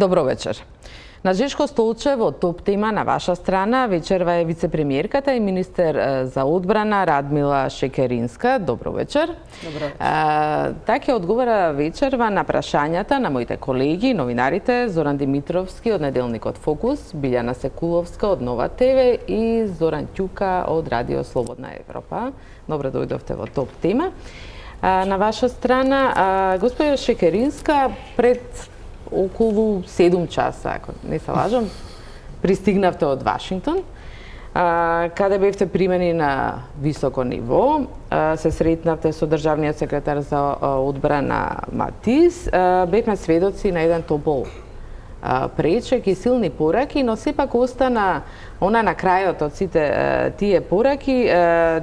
Добро вечер. На жешко столче во топ тема на ваша страна вечерва е вице-премиерката и министер за одбрана Радмила Шекеринска. Добро вечер. Добро вечер. Така одговара вечерва на прашањата на моите колеги, новинарите Зоран Димитровски од неделникот Фокус, Билјана Секуловска од Нова ТВ и Зоран Ќука од Радио Слободна Европа. Добро дојдовте во топ тема. На ваша страна, господја Шекеринска, пред околу 7 часа, ако не се лажам, пристигнавте од Вашингтон, каде бевте примени на високо ниво, се сретнавте со државниот секретар за одбрана Матис, бевме сведоци на еден топол пречек и силни пораки, но сепак остана она на крајот од сите тие пораки,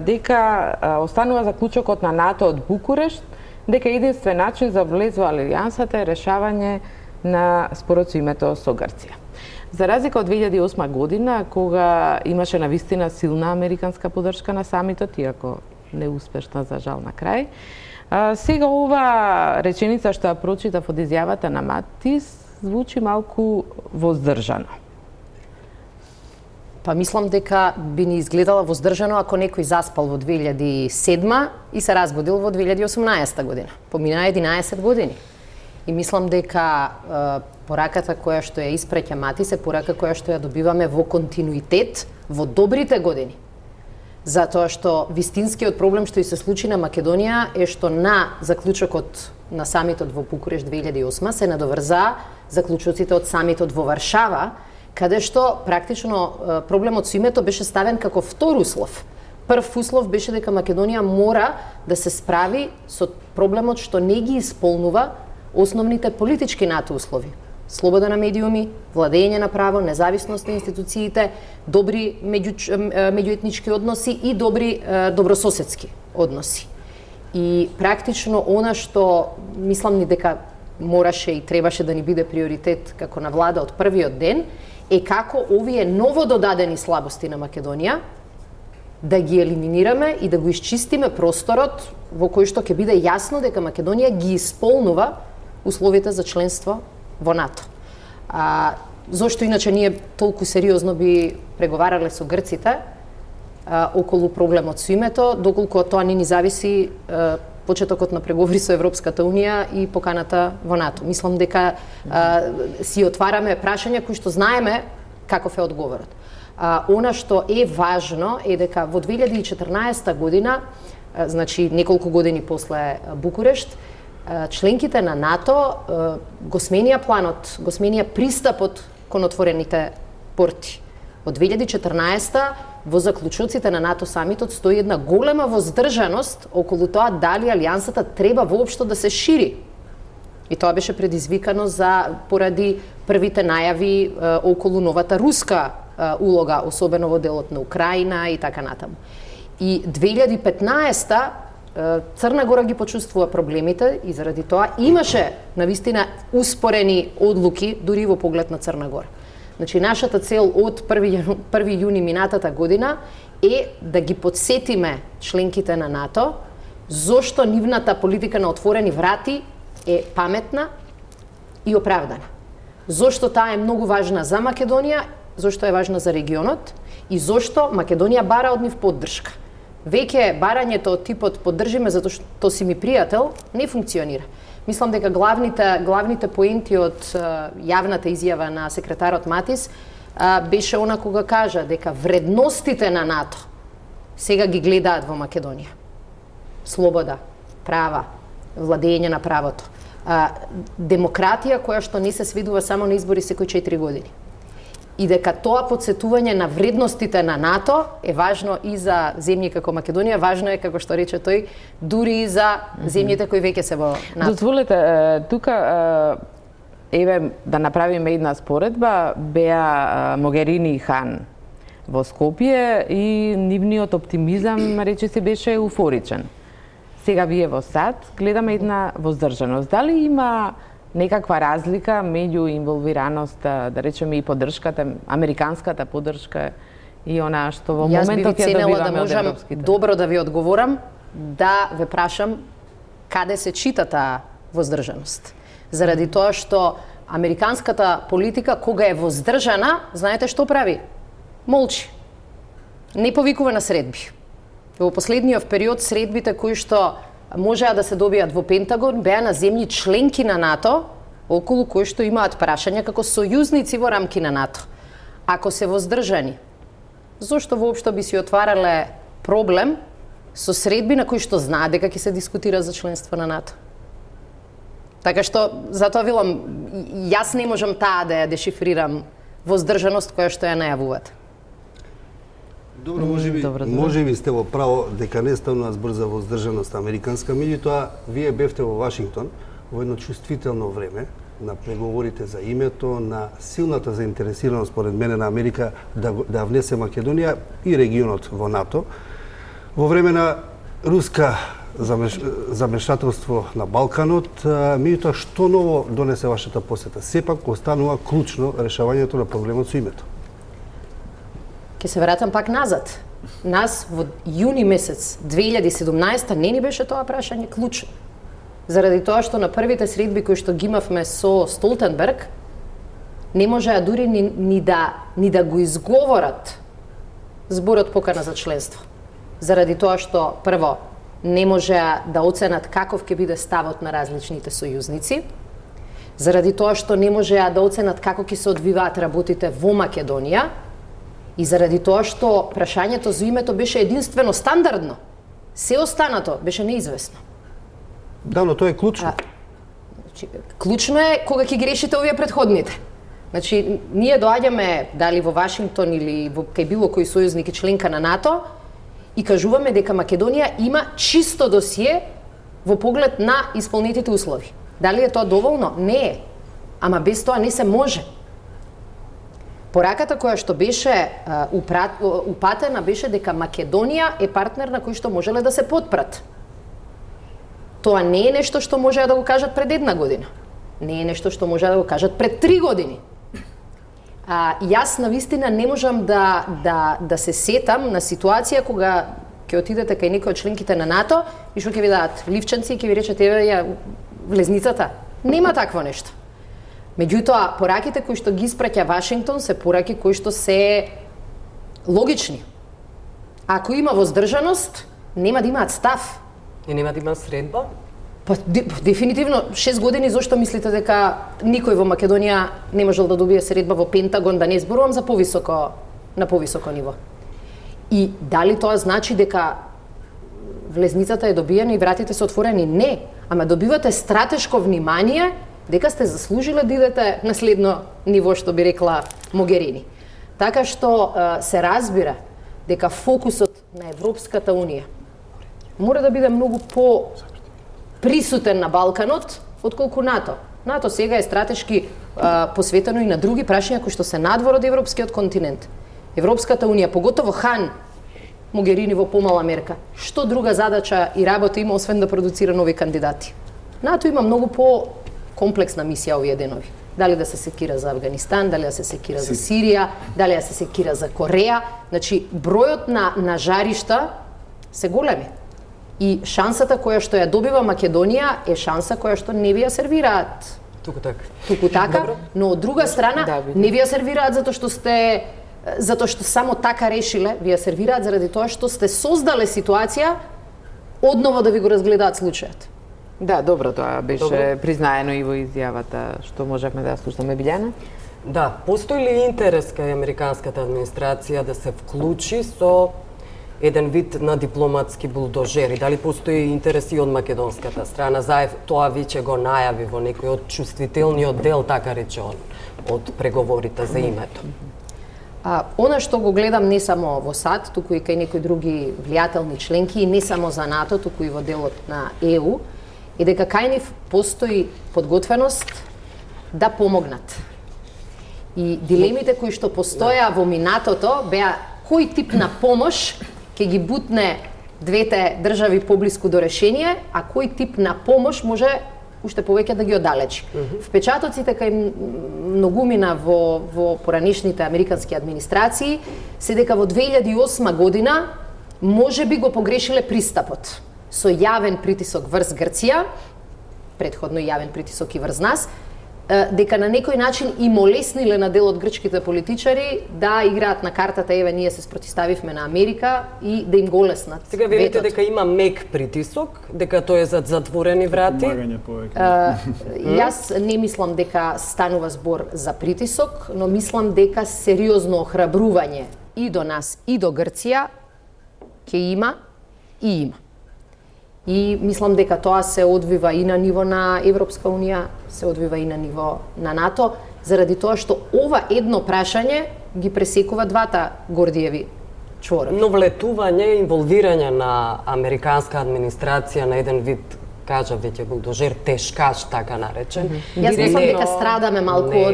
дека останува заклучокот на НАТО од Букурешт, дека единствен начин за влез во алијансата е решавање на спорот со името со Грција. За разлика од 2008 година, кога имаше навистина силна американска поддршка на самитот, иако неуспешна за жал на крај, сега ова реченица што ја прочитав од изјавата на Матис звучи малку воздржано. Па мислам дека би ни изгледала воздржано ако некој заспал во 2007 и се разбудил во 2018 година. Помина 11 години. И мислам дека пораката која што ја испраќа Матис е порака која што ја добиваме во континуитет во добрите години. Затоа што вистинскиот проблем што и се случи на Македонија е што на заклучокот на самитот во Букурешт 2008 се надоврзаа заклучоците од самитот во Варшава, каде што практично проблемот со името беше ставен како втор услов. Прв услов беше дека Македонија мора да се справи со проблемот што не ги исполнува основните политички НАТО услови. Слобода на медиуми, владење на право, независност на институциите, добри меѓуетнички односи и добри добрососедски односи. И практично она што мислам ни дека мораше и требаше да ни биде приоритет како на влада од првиот ден е како овие новододадени слабости на Македонија да ги елиминираме и да го исчистиме просторот во кој што ќе биде јасно дека Македонија ги исполнува условите за членство во НАТО. Зошто иначе ние толку сериозно би преговарале со грците околу проблемот со името, доколку тоа не ни зависи почетокот на преговори со Европската Унија и поканата во НАТО. Мислам дека си отвараме прашања кои што знаеме каков е одговорот. Она што е важно е дека во 2014 година, значи неколку години после Букурешт, членките на НАТО го сменија планот, го сменија пристапот кон отворените порти. Од 2014 во заклучоците на НАТО самитот стои една голема воздржаност околу тоа дали алијансата треба воопшто да се шири. И тоа беше предизвикано поради првите најави околу новата руска улога, особено во делот на Украина и така натаму. И 2015 Црна Гора ги почувствува проблемите и заради тоа имаше навистина успорени одлуки дури во поглед на Црна Гора. Значи нашата цел од 1 јуни минатата година е да ги подсетиме членките на НАТО зошто нивната политика на отворени врати е паметна и оправдана. Зошто таа е многу важна за Македонија, зошто е важна за регионот и зошто Македонија бара од нив поддршка. Веќе барањето од типот поддржиме затоа што си ми пријател не функционира. Мислам дека главните поенти од јавната изјава на секретарот Матис беше она кога кажа дека вредностите на НАТО сега ги гледаат во Македонија. Слобода, права, владење на правото. Демократија која што не се сведува само на избори секој 4 години. И дека тоа подсетување на вредностите на НАТО е важно и за земји како Македонија, важно е, како што рече тој, дури и за земјите кои веќе се во НАТО. Дозволете, тука еве да направиме една споредба, беа Могерини и Хан во Скопје и нивниот оптимизам, речиси, беше еуфоричен. Сега вие во САД гледаме една воздржаност. Дали има некаква разлика меѓу инволвираноста, да речеме и поддршката, американската поддршка и она што во моментот ја добиваме од европските? Јас би ви ценела да можам добро да ви одговорам, да ве прашам каде се чита таа воздржаност. Заради тоа што американската политика кога е воздржана, знаете што прави? Молчи. Не повикува на средби. Во последниот период средбите кои што можеа да се добијат во Пентагон беа на земји членки на НАТО, околу кои што имаат прашања како сојузници во рамки на НАТО. Ако се воздржани, зошто воопшто би си отварале проблем со средби на кои што знаат дека ќе се дискутира за членство на НАТО? Така што, затоа велам, јас не можам таа да ја дешифрирам воздржаност која што ја најавувате. Добро, можеби сте во право дека не станува збор за воздржаност американска, меѓутоа вие бевте во Вашингтон во едно чувствително време на преговорите за името, на силната заинтересираност според мене на Америка да внесе Македонија и регионот во НАТО. Во време на руска замешателство на Балканот, меѓутоа што ново донесе вашата посета? Сепак останува клучно решавањето на проблемот со името. Ке се вратам пак назад. Нас во јуни месец 2017 не ни беше тоа прашање клучно. Заради тоа што на првите средби кои што ги имавме со Столтенберг, не можеа дури ни да го изговорат зборот покана за членство. Заради тоа што прво не можеа да оценат каков ќе биде ставот на различните сојузници, заради тоа што не можеа да оценат како ќе се одвиваат работите во Македонија, и заради тоа што прашањето за името беше единствено стандардно, се останато беше неизвестно. Да, но тоа е клучно. Клучно е кога ќе ги решите овие претходните. Значи, ние доаѓаме дали во Вашингтон или кај било кој сојузник и членка на НАТО и кажуваме дека Македонија има чисто досие во поглед на исполнетите услови. Дали е тоа доволно? Не е. Ама без тоа не се може. Пораката која што беше упатена беше дека Македонија е партнер на кој што можеле да се потпрат. Тоа не е нешто што можеа да го кажат пред една година. Не е нешто што можеа да го кажат пред 3 години. Јас навистина не можам да се сетам на ситуација кога ќе отидете кај некој од членките на НАТО и што ќе ви дадат ливченци и ќе ви речат еве ја влезницата. Нема такво нешто. Меѓутоа, пораките кои што ги испраќа Вашингтон се пораки кои што се логични. Ако има воздржаност, нема да имаат став. И нема да има средба? Па, дефинитивно, 6 години, зошто мислите дека никој во Македонија не можел да добие средба во Пентагон, да не зборувам за на повисоко ниво. И дали тоа значи дека влезницата е добиена и вратите се отворени? Не, ама добивате стратешко внимание дека сте заслужиле да идете на следно ниво, што би рекла Могерини. Така што се разбира дека фокусот на Европската Унија мора да биде многу присутен на Балканот отколку НАТО. НАТО сега е стратешки посветено и на други прашања кои што се надвор од европскиот континент. Европската Унија, поготово Хан Могерини во помала мерка, што друга задача и работа има освен да продуцира нови кандидати? НАТО има многу комплексна мисија овие денови. Дали да се секира за Афганистан, дали да се секира за Сирија, дали да се секира за Кореја. Значи, бројот на жаришта се големи. И шансата која што ја добива Македонија е шанса која што не ви ја сервираат. Туку така, но од друга страна не ви ја сервираат затоа што само така решиле, ви ја сервираат заради тоа што сте создале ситуација одново да ви го разгледаат случајот. Да, добро, тоа беше признаено и во изјавата што можевме да слушаме. Билјана? Да, постои ли интерес кај американската администрација да се вклучи со еден вид на дипломатски булдожери? Дали постои интерес и од македонската страна? Заев тоа веќе го најави во некој од чувствителниот дел, така речен, од преговорите за името. Она што го гледам не само во САД, туку и кај некои други влијателни членки, и не само за НАТО, туку и во делот на ЕУ, и дека кај нив постои подготвеност да помогнат. И дилемите кои што постоја во минатото беа кој тип на помош ќе ги бутне двете држави поблиску до решение, а кој тип на помош може уште повеќе да ги оддалечи. Впечатоците кај многумина во поранишните американски администрации се дека во 2008 година може би го погрешиле пристапот со јавен притисок врз Грција, претходно јавен притисок и врз нас, дека на некој начин и молесниле на дел од грчките политичари да играат на картата, еве ние се спротиставивме на Америка и да им го леснат. Сега велите дека има мек притисок, дека тоа е за затворени врати. Јас не мислам дека станува збор за притисок, но мислам дека сериозно охрабрување и до нас и до Грција ќе има и има. И мислам дека тоа се одвива и на ниво на Европска Унија, се одвива и на ниво на НАТО, заради тоа што ова едно прашање ги пресекува двата Гордиеви чворови. Но влетување, инволвирање на американска администрација на еден вид, кажа веќе булдожер, тешкаш, така наречен. Јас мислам дека страдаме малку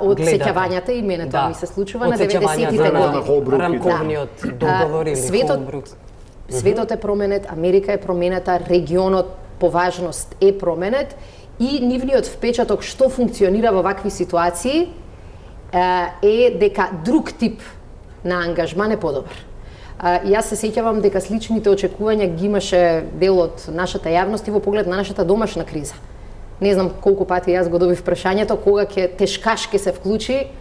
од сеќавањата и мене тоа ми се случува на 90-тите години. Рамковниот договор или Холбрук. Светот е променет, Америка е променета, регионот по важност е променет и нивниот впечаток што функционира во вакви ситуации е дека друг тип на ангажман е подобар. Јас се сеќавам дека сличните очекувања ги имаше дел од нашата јавност и во поглед на нашата домашна криза. Не знам колку пати јас го добив прашањето кога тешкаш ќе се вклучи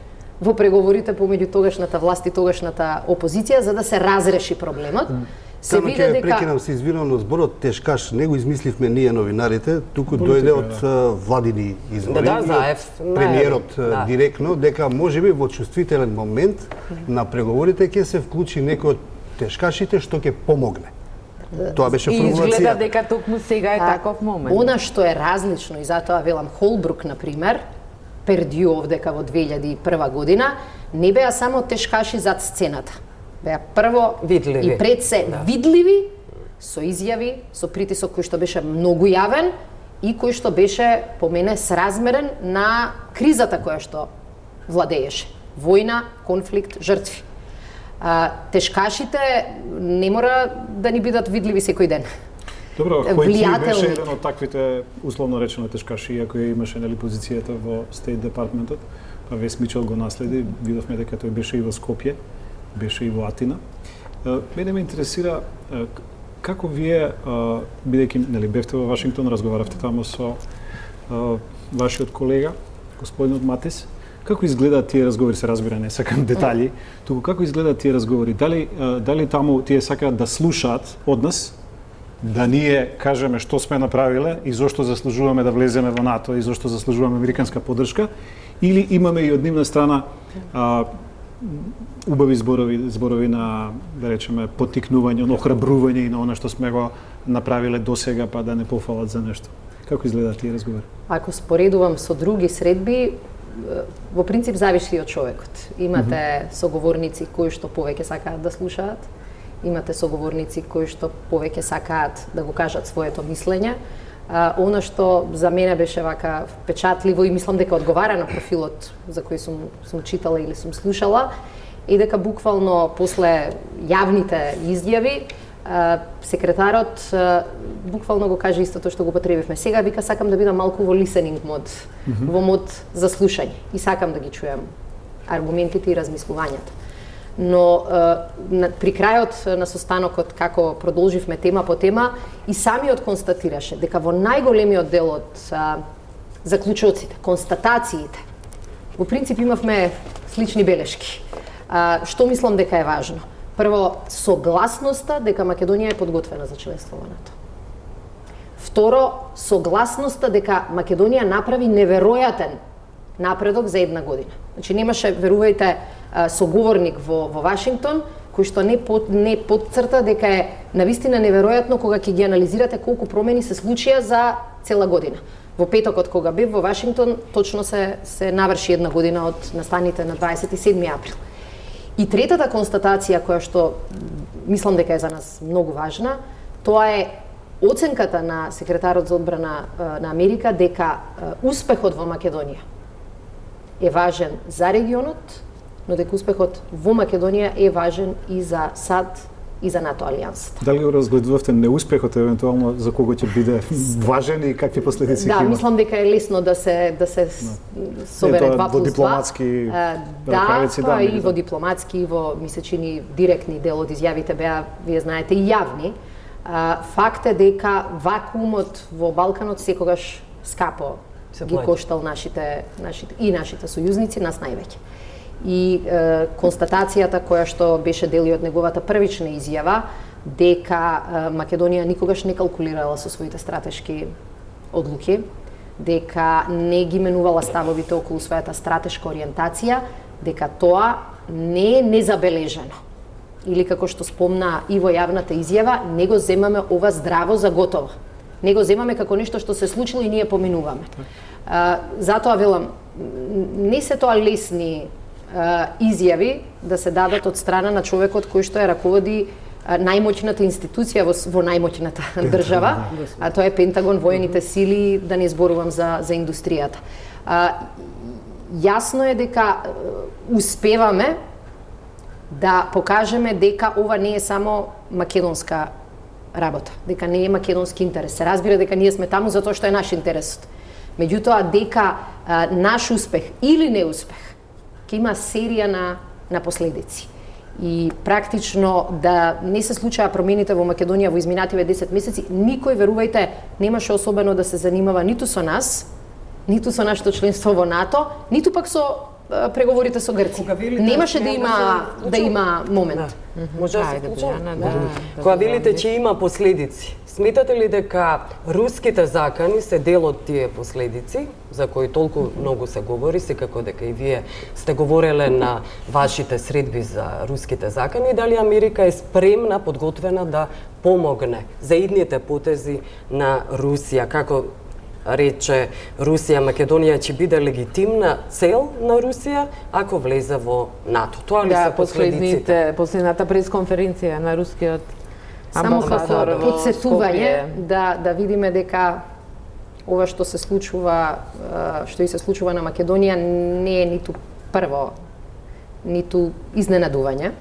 во преговорите помеѓу тогашната власт и тогашната опозиција за да се разреши проблемот. Се види дека прекинам се извинувам, но зборот тешкаш не го измисливме ние новинарите, туку дојде од владини извори. Да, Заев, премиерот директно дека можеби во чувствителен момент на преговорите ќе се вклучи некој од тешкашите што ќе помогне. Тоа беше формулацијата. Изгледа дека токму сега е таков момент. Она што е различно и затоа велам Холбрук на пример, Пердју овдека во 2001 година, не беа само тешкаши зад сцената. Беа прво видливи. И пред се видливи, со изјави, со притисок кој што беше многу јавен и кој што беше по мене сразмерен на кризата која што владееше. Војна, конфликт, жртви. Тешкашите не мора да ни бидат видливи секој ден. Добро, кој беше еден од таквите условно речено тешкаши, иако имаше нели позицијата во State Departmentот, па Вес Мичел го наследи, видовме дека тој беше и во Скопје, беше и во Атина. Мене ме интересира како вие, бидејќи нели бевте во Вашингтон, разговаравте таму со вашиот колега, господинот Матис, како изгледаат тие разговори, се разбира, не сакам детали, туку како изгледаат тие разговори? Дали таму тие сакаат да слушаат од нас, да ние кажеме што сме направиле и зошто заслужуваме да влеземе во НАТО и зошто заслужуваме американска поддршка, или имаме и од нивна страна убави зборови на, да речеме, поттикнување, охрабрување и на она што сме го направиле досега, па да не пофалат за нешто. Како изгледаат тие разговори? Ако споредувам со други средби, во принцип зависи од човекот. Имате соговорници кои што повеќе сакаат да слушаат, имате соговорници кои што повеќе сакаат да го кажат своето мислење. Она што за мене беше вака впечатливо и мислам дека одговара на профилот за кој сум читала или сум слушала, и дека буквално после јавните изјави секретарот буквално го каже истото што го потребивме. Сега вика сакам да бидам малку во listening мод, во мод за слушање и сакам да ги чујам аргументите и размислувањата. Но при крајот на состанокот, како продолживме тема по тема, и самиот констатираше дека во најголемиот дел од заклучоците, констатациите, во принцип имавме слични белешки. Што мислам дека е важно? Прво, согласноста дека Македонија е подготвена за членство во НАТО. Второ, согласноста дека Македонија направи неверојатен напредок за една година. Значи немаше, верувајте, соговорник во Вашингтон кој што не подцрта дека е навистина неверојатно кога ќе ги анализирате колку промени се случија за цела година. Во петокот кога бев во Вашингтон, точно се наврши една година од настаните на 27 април. И третата констатација која што мислам дека е за нас многу важна, тоа е оценката на секретарот за одбрана на Америка дека успехот во Македонија е важен за регионот, но дека успехот во Македонија е важен и за САД и за НАТО алијансата. Дали го разгледувавте неуспехот евентуално за кого ќе биде важен и какви последици ќе има? Да, мислам дека е лесно да се собере 2+2. Во дипломатски ракавици, да, и во дипломатски, и во мисечини директни дел од изјавите беа, вие знаете, и јавни. Факт е дека вакуумот во Балканот секогаш скапо ги коштал нашите сојузници, нас највеќе. И констатацијата која што беше дел од неговата првична изјава, дека Македонија никогаш не калкулирала со своите стратешки одлуки, дека не ги менувала ставовите околу својата стратешка ориентација, дека тоа не е незабележено. Или како што спомна и во јавната изјава, не го земаме ова здраво за готово. Не го земаме како нешто што се случило и ние поминуваме. Затоа велам, не се тоа лесни изјави да се дадат од страна на човекот кој што ја раководи најмоćната институција во најмоćната држава, а тоа е Пентагон, воените сили, да не зборувам за индустријата. Јасно е дека успеваме да покажеме дека ова не е само македонска работа, дека не е македонски интерес. Се разбира дека ние сме таму затоа што е наш интересот. Меѓутоа дека наш успех или неуспех ќе има серија на последици. И практично да не се случаа промените во Македонија во изминативе 10 месеци, никој, верувајте, немаше особено да се занимава ниту со нас, ниту со нашето членство во НАТО, ниту пак со преговорите со Грција. Немаше да има момент. Може да се вклучам? Кога велите че има последици, сметате ли дека руските закани се дел од тие последици, за кои толку многу се говори, секако дека и вие сте говореле на вашите средби за руските закани, дали Америка е спремна, подготвена да помогне за идните потези на Русија, како рече Русија, Македонија ќе биде легитимна цел на Русија ако влезе во НАТО. Тоа ли се последиците? Последната пресконференција на рускиот само амбасадор како подсетување да видиме дека ова што се случува, што и се случува на Македонија не е ниту прво, ниту изненадување.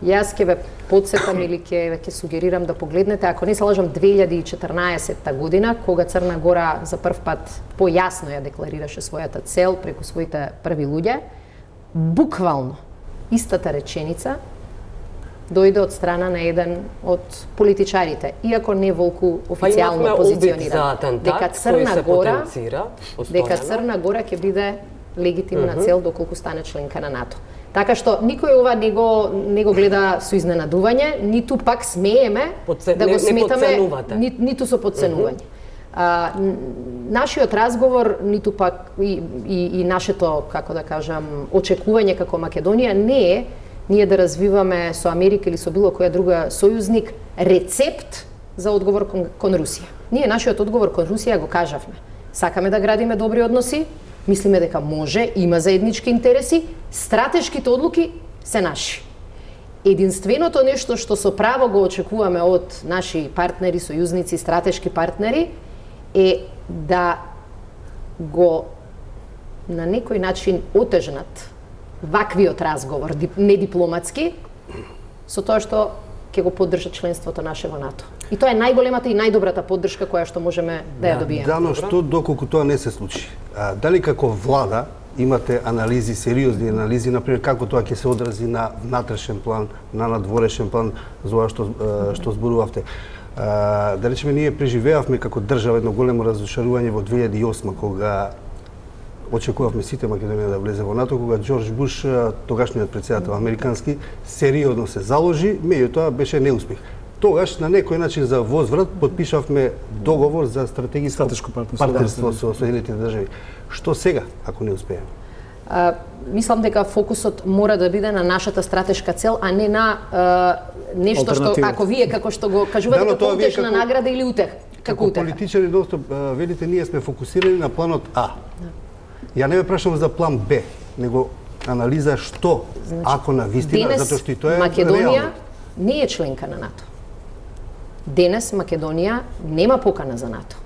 Јас ќе ве подсетам или ќе сугерирам да погледнете, ако не се лажам, 2014 година, кога Црна Гора за прв пат појасно ја декларираше својата цел преку своите први луѓе, буквално истата реченица дојде од страна на еден од политичарите, иако не волку официјално позициониран, дека Црна Гора ќе биде легитимна цел доколку стане членка на НАТО. Така што никој ова не го гледа со изненадување, ниту пак смееме да го сметаме, ниту со подценување. Нашиот разговор, ниту пак и нашето, како да кажам, очекување како Македонија не е ние да развиваме со Америка или со било која друга сојузник рецепт за одговор кон Русија. Ние нашиот одговор кон Русија го кажавме. Сакаме да градиме добри односи, мислиме дека може, има заеднички интереси, стратешките одлуки се наши. Единственото нешто што со право го очекуваме од наши партнери, сојузници, стратешки партнери е да го на некој начин отежнат ваквиот разговор, не дипломатски, со тоа што ќе го поддржа членството наше во НАТО. И тоа е најголемата и најдобрата поддршка која што можеме да ја добиеме. Дано што доколку тоа не се случи. Дали како влада имате анализи, сериозни анализи, например како тоа ќе се одрази на внатрешен план, на надворешен план, за ова што зборувавте. Да речеме, ние преживеавме како држава едно големо разушарување во 2008 кога очекувавме сите Македонија да влезе во НАТО, кога Џорџ Буш, тогашниот председател американски, сериозно се заложи, меѓутоа беше неуспех. Тогаш на некој начин за возврат подпишавме договор за стратешко партнерство со Соединетите држави. Што сега ако не успееме? Мислам дека фокусот мора да биде на нашата стратешка цел, а не на нешто што ако вие како што го кажувате како утешна награда или утех. Како политичари доста велите ние сме фокусирани на планот А. Ја не ме прашам за план Б, него анализа што ако на вистина, затоа што и тоа е Македонија не е членка на НАТО. Денес Македонија нема покана за НАТО.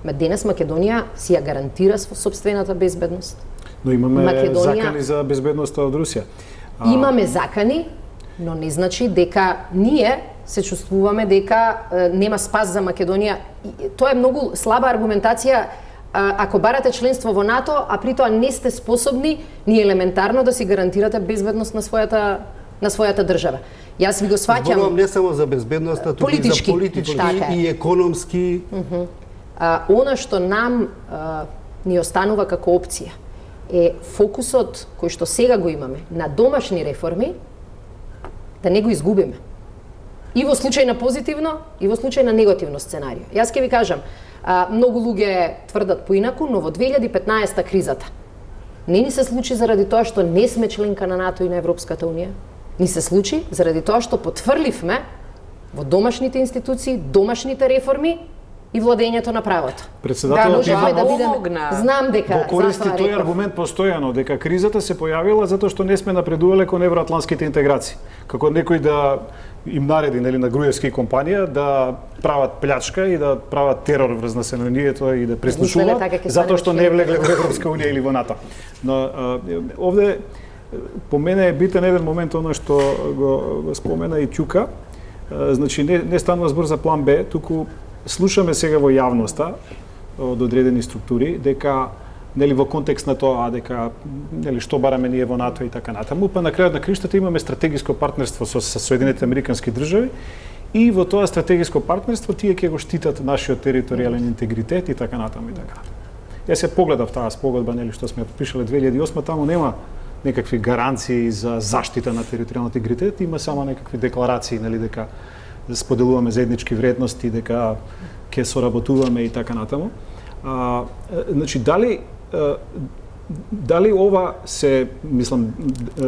Денес Македонија си ја гарантира собствената безбедност. Но имаме закани за безбедноста од Русија. Имаме закани, но не значи дека ние се чувствуваме дека нема спас за Македонија. Тоа е многу слаба аргументација ако барате членство во НАТО, а при тоа не сте способни ни елементарно да си гарантирате безбедност на својата држава. Јас ви го сваќам. Зборувам не само за безбедноста, туку и за политички и економски. Она што нам ни останува како опција е фокусот кој што сега го имаме на домашни реформи да не го изгубиме. И во случај на позитивно, и во случај на негативно сценарио. Јас ќе ви кажам, многу луѓе тврдат поинаку, но во 2015 кризата не ни се случи заради тоа што не сме членка на НАТО и на Европската Унија. Ни се случи заради тоа што потврдивме во домашните институции, домашните реформи и владењето на правото. Председателот знам дека го користи тој аргумент постојано дека кризата се појавила затоа што не сме напредувале кон евроатлантските интеграции. Како некој да им нареди на Груевски компанија да прават плячка и да прават терор врз населението и да преслушуваат затоа што не влегле во Европска унија или во НАТО. Но овде по мене е битен еден момент оно што го спомена и Ќука. Значи не станува збор за план Б, туку слушаме сега во јавноста од одредени структури дека во контекст на тоа дека што бараме ние во НАТО и така натаму, па на крајот на криштата имаме стратегиско партнерство со Соединетите Американски држави и во тоа стратегиско партнерство тие ќе го штитат нашиот територијален интегритет и така натаму и така натаму. Јас се погледав таа спогодба што сме подпишале 2008, таму нема некакви гаранции за заштита на територијалниот интегритет, има само некакви декларации дека споделуваме заеднички вредности, дека ќе соработуваме и така натаму. Значи дали ова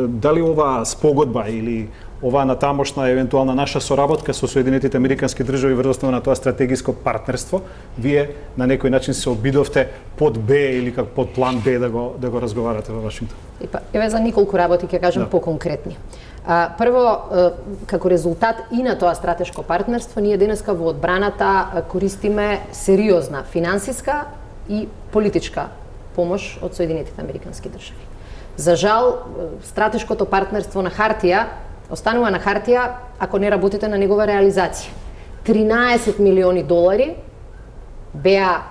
дали ова спогодба или оваа натамошна евентуална наша соработка со Соединетите Американски држави врз основа на тоа стратегиско партнерство, вие на некој начин се обидовте под Б или како под план Б да го разговарате во Вашингтон? Еве за неколку работи ќе кажам поконкретни. Прво, како резултат и на тоа стратешко партнерство, ние денеска во одбраната користиме сериозна финансиска и политичка помош од Соединетите Американски држави. За жал, стратешкото партнерство на хартија останува на хартија ако не работите на негова реализација. 13 милиони долари беа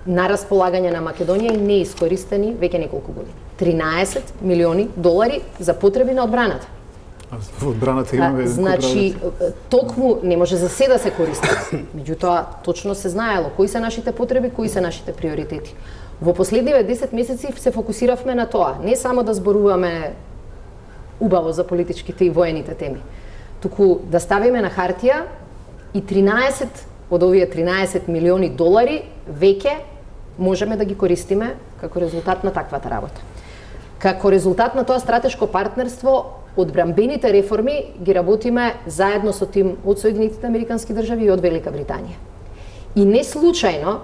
на располагање на Македонија и неискористени веќе неколку години. 13 милиони долари за потреби на одбраната. Во одбраната имаме значи, токму не може за се да се користат. Меѓутоа, точно се знаело кои се нашите потреби, кои се нашите приоритети. Во последниве 10 месеци се фокусиравме на тоа, не само да зборуваме убаво за политичките и воените теми, туку да ставиме на хартија и 13 од овие 13 милиони долари веќе можеме да ги користиме како резултат на таквата работа. Како резултат на тоа стратешко партнерство, одбранбените реформи ги работиме заедно со тим од Соединетите Американски држави и од Велика Британија. И не случајно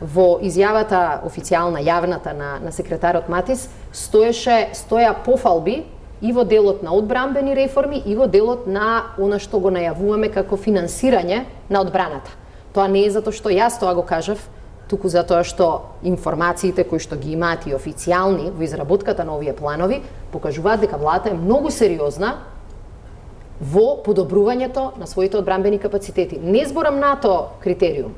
во изјавата официјална, јавната на секретарот Матис стоја пофалби и во делот на одбранбени реформи и во делот на она што го најавуваме како финансирање на одбраната. Тоа не е затоа што јас тоа го кажав, туку затоа што информациите кои што ги имаат и официјални во изработката на овие планови покажуваат дека владата е многу сериозна во подобрувањето на своите одбранбени капацитети. Не зборам НАТО критериум.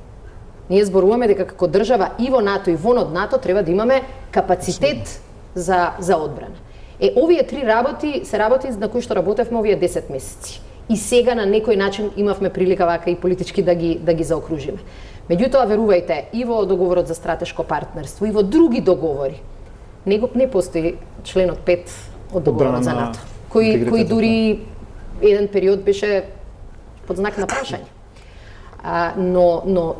Ние зборуваме дека како држава и во НАТО и вон од НАТО треба да имаме капацитет за одбрана. Овие три работи се работи на кои што работевме овие 10 месеци. И сега на некој начин имавме прилика вака и политички да ги заокружиме. Меѓутоа, верувајте, и во договорот за стратешко партнерство, и во други договори, не постои членот 5 од договорот за НАТО, кој дури еден период беше под знак на прашање. Но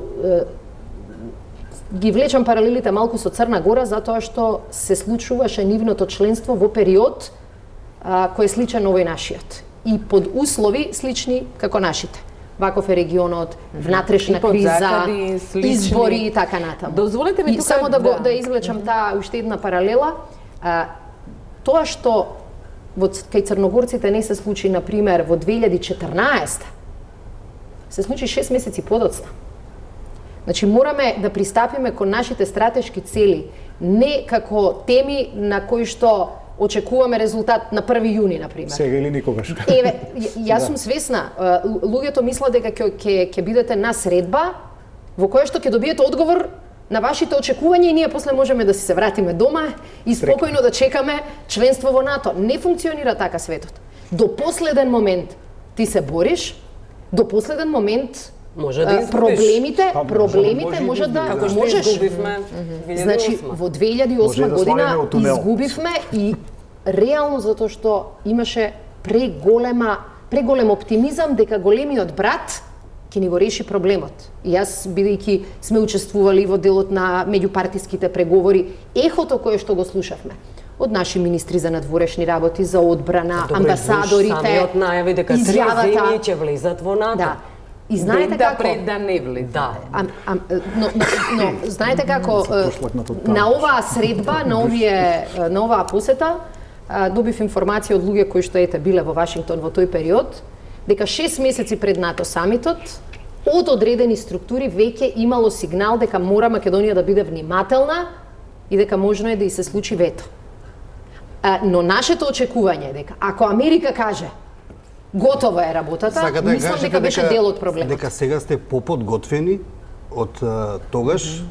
ги влечам паралелите малку со Црна Гора затоа што се случуваше нивното членство во период кој е сличен овој нашиот и под услови слични како нашите. Ваков е регионот, внатрешна криза, избори и така натаму. Дозволете ми тука само да извлечам таа уште една паралела. Тоа што кај црногорците не се случи, например, во 2014, се случи 6 месеци подоцна. Значи, мораме да пристапиме кон нашите стратешки цели, не како теми на кои што очекуваме резултат на 1 јуни, например. Сега или никогаш. Јас сум свесна. Луѓето мислат дека ќе бидете на средба во која што ќе добиете одговор на вашите очекувања и ние после можеме да се вратиме дома и спокојно да чекаме членство во НАТО. Не функционира така светот. До последен момент ти се бориш, до последен момент Може да изгубиш. Проблемите може да можеш. Значи во 2008 година изгубивме и реално затоа што имаше преголем оптимизам дека големиот брат ќе ни го реши проблемот. И јас, бидејќи сме учествували во делот на меѓупартиските преговори, ехото кое што го слушавме од наши министри за надворешни работи, за одбрана, амбасадорите, самиот најави дека 3 земји ќе влезат во НАТО. Да. И знаете како пред да не влиза. Да. Но знаете како на оваа средба, на оваа посета, добив информација од луѓе кои што биле во Вашингтон во тој период, дека 6 месеци пред НАТО самитот, од одредени структури веќе имало сигнал дека мора Македонија да биде внимателна и дека можно е да и се случи вето. Но нашето очекување е дека ако Америка каже готова е работата, мислам дека беше дел од проблемот. Дека сега сте поподготвени од тогаш,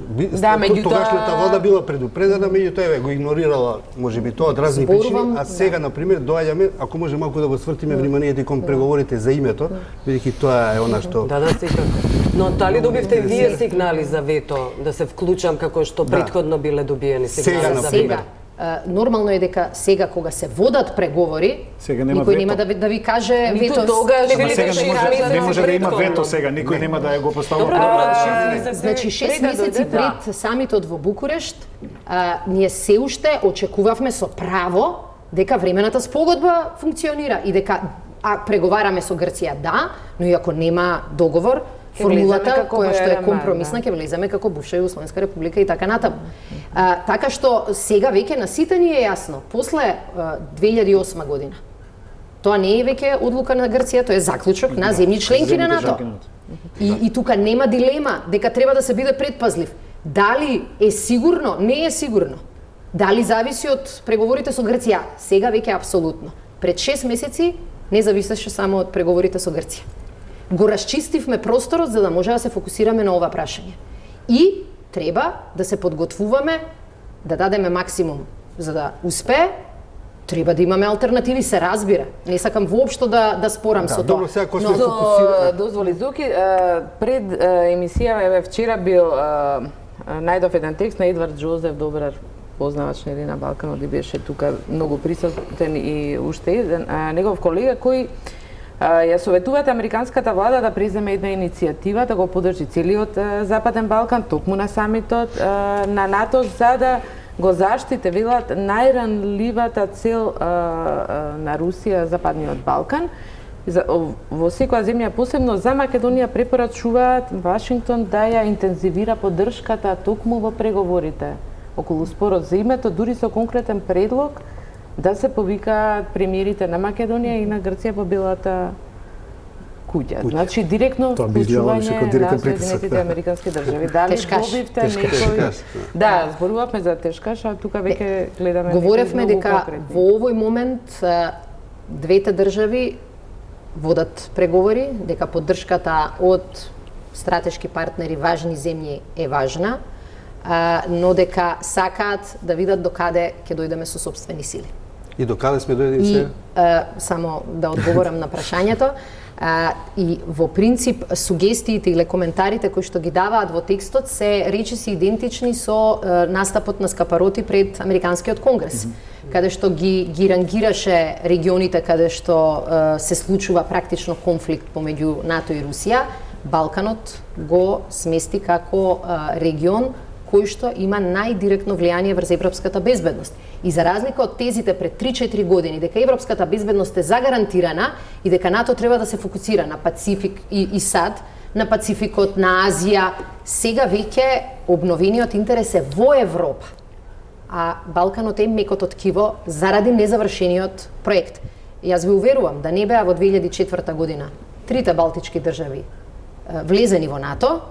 тогашната влада била предупредена, меѓутоа го игнорирала, можеби тоа од разни причини, а сега на пример доаѓаме, ако може малку да го свртиме вниманието кон преговорите за името, бидејќи тоа е она што Да, секако. Но дали добивте вие сигнали за вето да се вклучам како што претходно биле добиени сигнали за вето? Нормално е дека сега кога се водат преговори, никој нема да ви каже вето. Не може да има вето сега, никој нема да го постави. Значи 6 месеци пред самитот во Букурешт, ние се уште очекувавме со право дека времената спогодба функционира и дека преговараме со Грција, да, но и ако нема договор, формулата која што е компромисна ќе влеземе како бивша Југословенска република и така натаму. Така што сега веќе на сите ни е јасно, после 2008 година. Тоа не е веќе одлука на Грција, тоа е заклучок на земји членки на НАТО. И тука нема дилема дека треба да се биде предпазлив. Дали е сигурно? Не е сигурно. Дали зависи од преговорите со Грција? Сега веќе апсолутно. Пред 6 месеци не зависеше само од преговорите со Грција. Го расчистивме просторот за да може да се фокусираме на ова прашање. И треба да се подготвуваме, да дадеме максимум за да успее. Треба да имаме алтернативи, се разбира. Не сакам воопшто да спорам со тоа. Добро, сега кој се фокусира... Дозволи Зуки, пред емисија вчера бил најдов еден текст на Едвард Джозеф, добар познавач на Балканот, и беше тука многу присутен и уште еден негов колега кој ја советуваат американската влада да преземе една иницијатива да го поддржи целиот Западен Балкан токму на самитот на НАТО за да го заштите, велат, најранливата цел на Русија, Западниот Балкан. Во секоја земја, посебно за Македонија, препорачуваат Вашингтон да ја интензивира поддршката токму во преговорите околу спорот за името, дури со конкретен предлог да се повикаат премиерите на Македонија и на Грција во Белата куќа. Значи, директно вклучување на Соединетите Американски држави. Дали добивте некој... Да, зборувавме за тешкаш, а тука веќе гледаме... Говоревме дека во овој момент двете држави водат преговори, дека поддршката од стратешки партнери, важни земји е важна, но дека сакаат да видат докаде ќе дојдеме со сопствени сили. И докаде сме дојдени сега? Само да одговорам на прашањето. И во принцип сугестиите или коментарите кои што ги даваат во текстот се речиси идентични со настапот на Скапароти пред Американскиот конгрес, каде што ги рангираше регионите каде што се случува практично конфликт помеѓу НАТО и Русија. Балканот го смести како регион кој што има најдиректно влијание врз европската безбедност. И за разлика од тезите пред 3-4 години дека европската безбедност е загарантирана и дека НАТО треба да се фокусира на Пацифик и САД, на Пацификот, на Азија, сега веќе обновениот интерес е во Европа. А Балканот е мекото ткиво заради незавршениот проект. Јас ви уверувам да не беа во 2004 година трите балтички држави влезени во НАТО,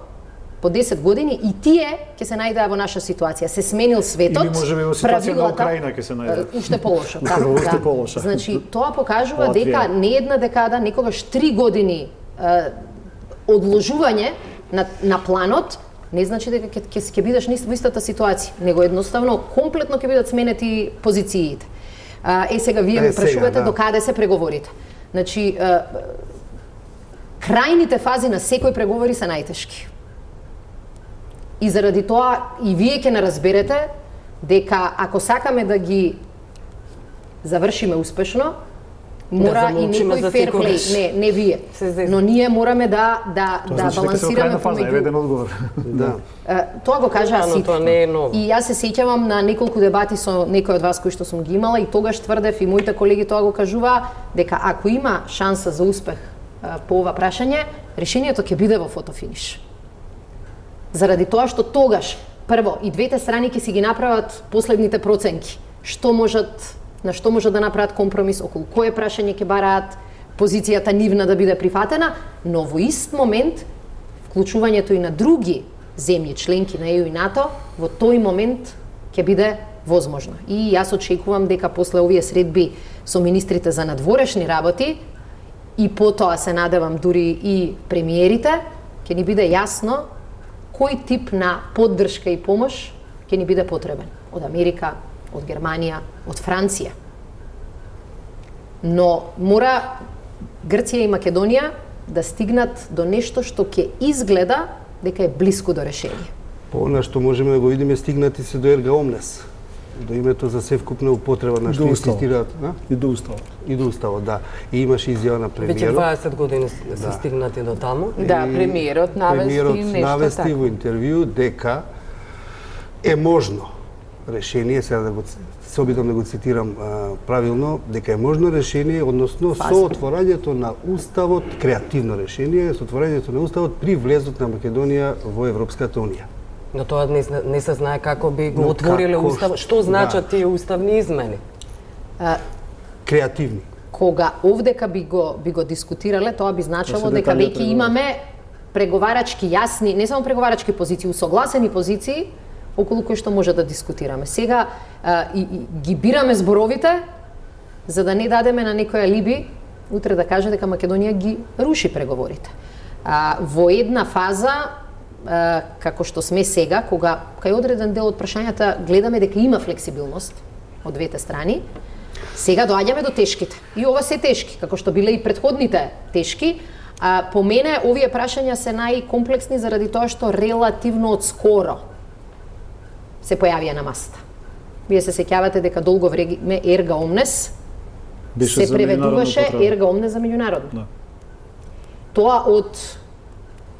по 10 години и тие ќе се најдеа во наша ситуација. Се сменил светот, или можеби во ситуација на Украина ќе се најдеа. Уште полошо. Уште полошо. Значи, тоа покажува дека не една декада, некогаш 3 години одложување на планот не значи дека ќе бидеш во истата ситуација, него едноставно комплетно ќе бидат сменети позициите. Сега вие ме прашувате докаде се преговорите. Значи, крајните фази на секој преговори се најтешки. И заради тоа и вие ќе не разберете дека ако сакаме да ги завршиме успешно, мора и некој фер плей, не вие. Но ние мораме да балансираме помеѓу. Еве еден одговор. Да. Тоа го кажаа сите. Тоа не е ново. И јас се сеќавам на неколку дебати со некој од вас кои што сум ги имала и тогаш тврдев и моите колеги тоа го кажуваа дека ако има шанса за успех по ова прашање, решението ќе биде во фотофиниш. Заради тоа што тогаш прво и двете страни ќе си ги направат последните проценки. На што можат да направат компромис, околу кое прашање ќе бараат позицијата нивна да биде прифатена, но во ист момент вклучувањето и на други земји членки на ЕУ и НАТО во тој момент ќе биде возможно. И јас очекувам дека после овие средби со министрите за надворешни работи и потоа се надевам дури и премиерите, ќе ни биде јасно кој тип на поддршка и помош ќе ни биде потребен од Америка, од Германија, од Франција. Но мора Грција и Македонија да стигнат до нешто што ќе изгледа дека е блиско до решение. По она што можеме да го видиме, стигнати се до ерга омнес, до името за севкупна употреба на што инсистираат, и до уставот. И до уставот, да. И имаше изјава на премиерот. Веќе 20 години се стигнати до таму. Да, премиерот навести во интервју дека е можно решение, сега да го се обидам да го цитирам правилно, дека е можно решение, односно со отворањето на уставот, креативно решение, со отворањето на уставот при влезот на Македонија во Европската унија. Но тоа не се знае како би го отвориле устав. Што значат тие уставни измени? Креативни. Кога овдека би го дискутирале, тоа би значило дека веќе имаме преговарачки јасни, не само преговарачки позиции, усогласени позиции околу кои што може да дискутираме. Сега ги бираме зборовите за да не дадеме на некој алиби утре да каже дека Македонија ги руши преговорите. Во една фаза како што сме сега, кога кај одреден дел од прашањата гледаме дека има флексибилност од двете страни, сега доаѓаме до тешките. И ова се тешки, како што биле и претходните тешки. По мене овие прашања се најкомплексни заради тоа што релативно одскоро се појавија на масата. Вие се сеќавате дека долго време ерга омнес се преведуваше ерга омнес за меѓународно. Да. Тоа од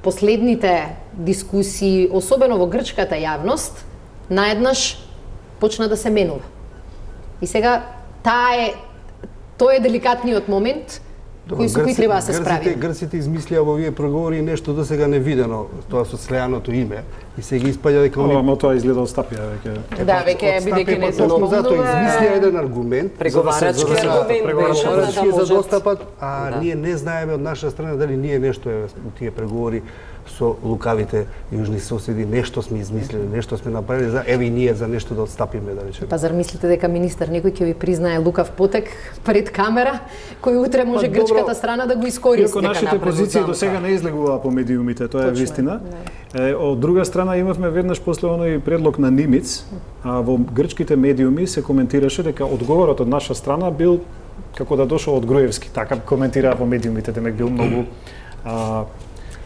последните дискусии, особено во грчката јавност, наеднаш почна да се менува. И сега тоа е деликатниот момент кој треба да се справи. Грците измислија во овие преговори нешто досега невидено, тоа со слејаното име, и се ги испаѓа дека они... Ама тоа изгледа од Стапија веќе. Да, веќе бидејќи не се точно затоа измислија еден аргумент, преговарачки за достапот, ние не знаеме од наша страна дали ние нешто е тие преговори со лукавите јужни соседи, нешто сме измислили, нешто сме направили за еве и ние за нешто да отстапиме, да речеме. Па зар мислите дека министер некој ќе ви признае лукав потек пред камера, кој утре може грчката страна да го искористи? Иако нашите позиции до сега не излегуваа по медиумите, тоа е вистина. Од друга страна имавме веднаш после оној предлог на Нимиц, во грчките медиуми се коментираше дека одговорот од наша страна бил како да дошол од Груевски, така коментираа во медиумите, демек бил многу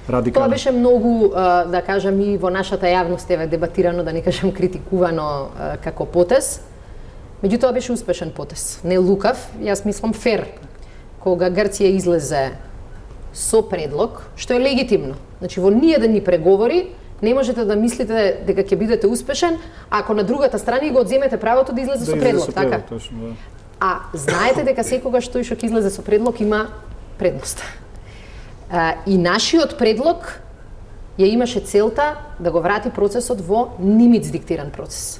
радикално. Тоа беше многу, да кажам, и во нашата јавност е дебатирано, да не кажам критикувано како потез. Меѓутоа беше успешен потез. Не лукав, јас мислам фер. Кога Грција излезе со предлог, што е легитимно. Значи, во ниеден преговори не можете да мислите дека ќе бидете успешен ако на другата страна го одземете правото да излезе со предлог, така? Точно, да. А знаете дека секогаш тој што ќе излезе со предлог има предност. И нашиот предлог ја имаше целта да го врати процесот во Нимиц диктиран процес.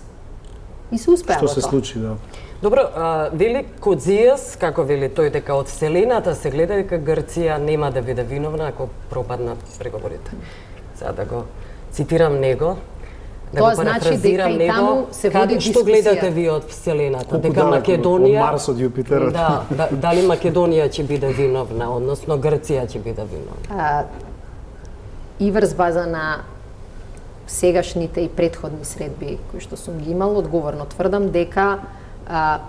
И се успеа во тоа. Што се случи, да. Добро, вели Кодзијас, како вели тој, дека од вселената се гледа дека Грција нема да биде виновна ако пропаднат преговорите. Сега да го цитирам него, да тоа го значи дека и таму се води дискусија. Што гледате вие од вселената? Дека Македонија... Од Марс, од Јупитерот. Да, дали Македонија ќе биде виновна, односно Грција ќе биде виновна? И врз база на сегашните и претходни средби кои што сум ги имал, одговорно тврдам дека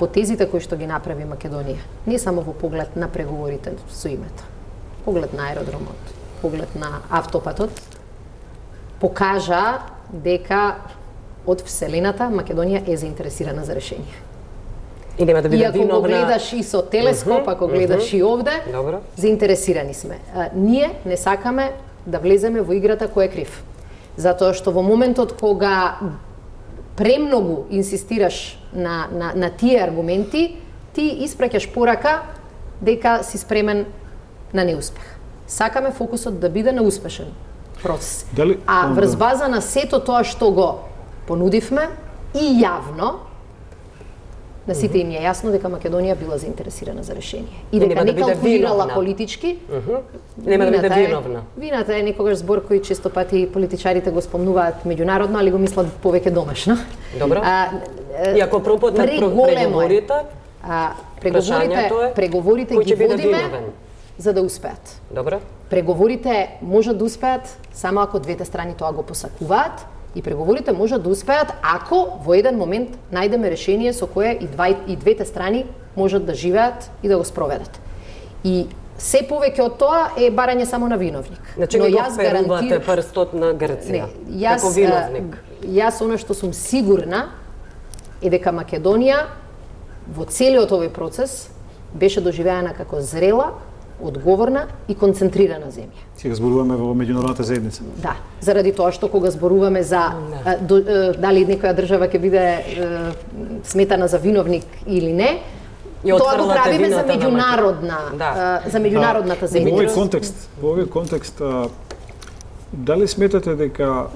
потезите кои што ги направи Македонија, не само во поглед на преговорите со името, поглед на аеродромот, поглед на автопатот покажа дека од вселената Македонија е заинтересирана за решение. И нема да биде виновна. И ако го гледаш и со телескоп, ако гледаш и овде, заинтересирани сме. Ние не сакаме да влеземе во играта кој е крив. Затоа што во моментот кога премногу инсистираш на тие аргументи, ти испраќаш порака дека си спремен на неуспех. Сакаме фокусот да биде на успешен процес. Врз база на сето тоа што го понудивме и јавно, на сите им е јасно дека Македонија била заинтересирана за решение. И дека не калкулирала политички. Нема да биде виновна. Вината е некогаш збор кој често пати политичарите го спомнуваат меѓународно, али го мислат повеќе домашно. Добро. И ако пропаднат преговорите, преговорите ги водиме за да успеат. Добро. Преговорите можат да успеат само ако двете страни тоа го посакуваат и преговорите можат да успеат ако во еден момент најдеме решение со кое и двете страни можат да живеат и да го спроведат. И се повеќе од тоа е барање само на виновник. Значи но јас гарантирам прстот на Грција како виновник. Јас она што сум сигурна е дека Македонија во целиот овој процес беше доживеана како зрела, одговорна и концентрирана земја. Сега зборуваме во меѓународната заедница. Да, заради тоа што кога зборуваме за дали некоја држава ќе биде сметана за виновник или не, тоа го правиме за меѓународната заедница. Во овој контекст, дали сметате дека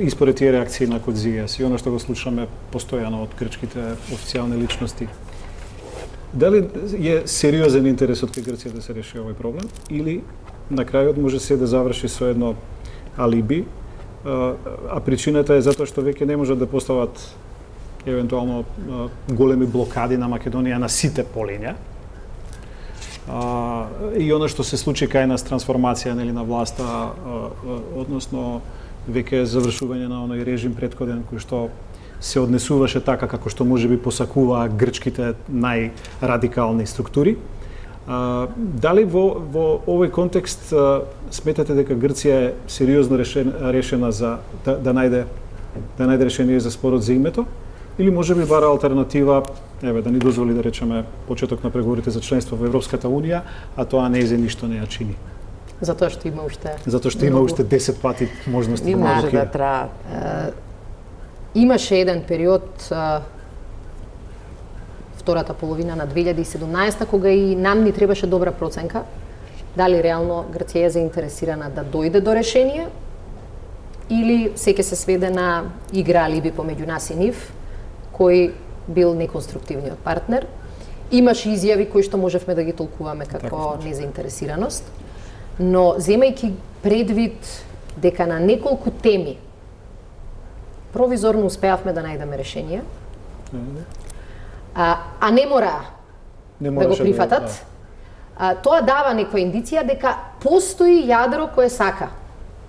испоред тие реакции на Кодзијас и она што го слушаме постојано од грчките официјални личности, дали е сериозен интересот кај Грција да се реши овој проблем или на крајот може се да заврши со едно алиби, а причината е затоа што веќе не можат да постават евентуално големи блокади на Македонија на сите полиња. И она што се случи кај нас трансформација на власта, односно веќе завршување на оној режим претходен кој што се однесуваше така како што можеби посакуваа грчките најрадикални структури. Дали во овој контекст сметате дека Грција е сериозно решена за да најде решение за спорот за името или можеби бара алтернатива, да ни дозволи да речеме почеток на преговорите за членство во Европската унија, а тоа нејзе ништо не ја чини. Затоа што има уште 10 пати можности да може да трае. Имаше еден период втората половина на 2017 кога и нам ни требаше добра проценка дали реално Грција е заинтересирана да дојде до решение или се ќе се сведе на игра алиби помеѓу нас и нив, кој бил неконструктивниот партнер. Имаше изјави кои што можевме да ги толкуваме како незаинтересираност, но земајќи предвид дека на неколку теми провизорно успеавме да најдеме решение, а не мора да го прифатат, тоа дава некоја индиција дека постои јадро кое сака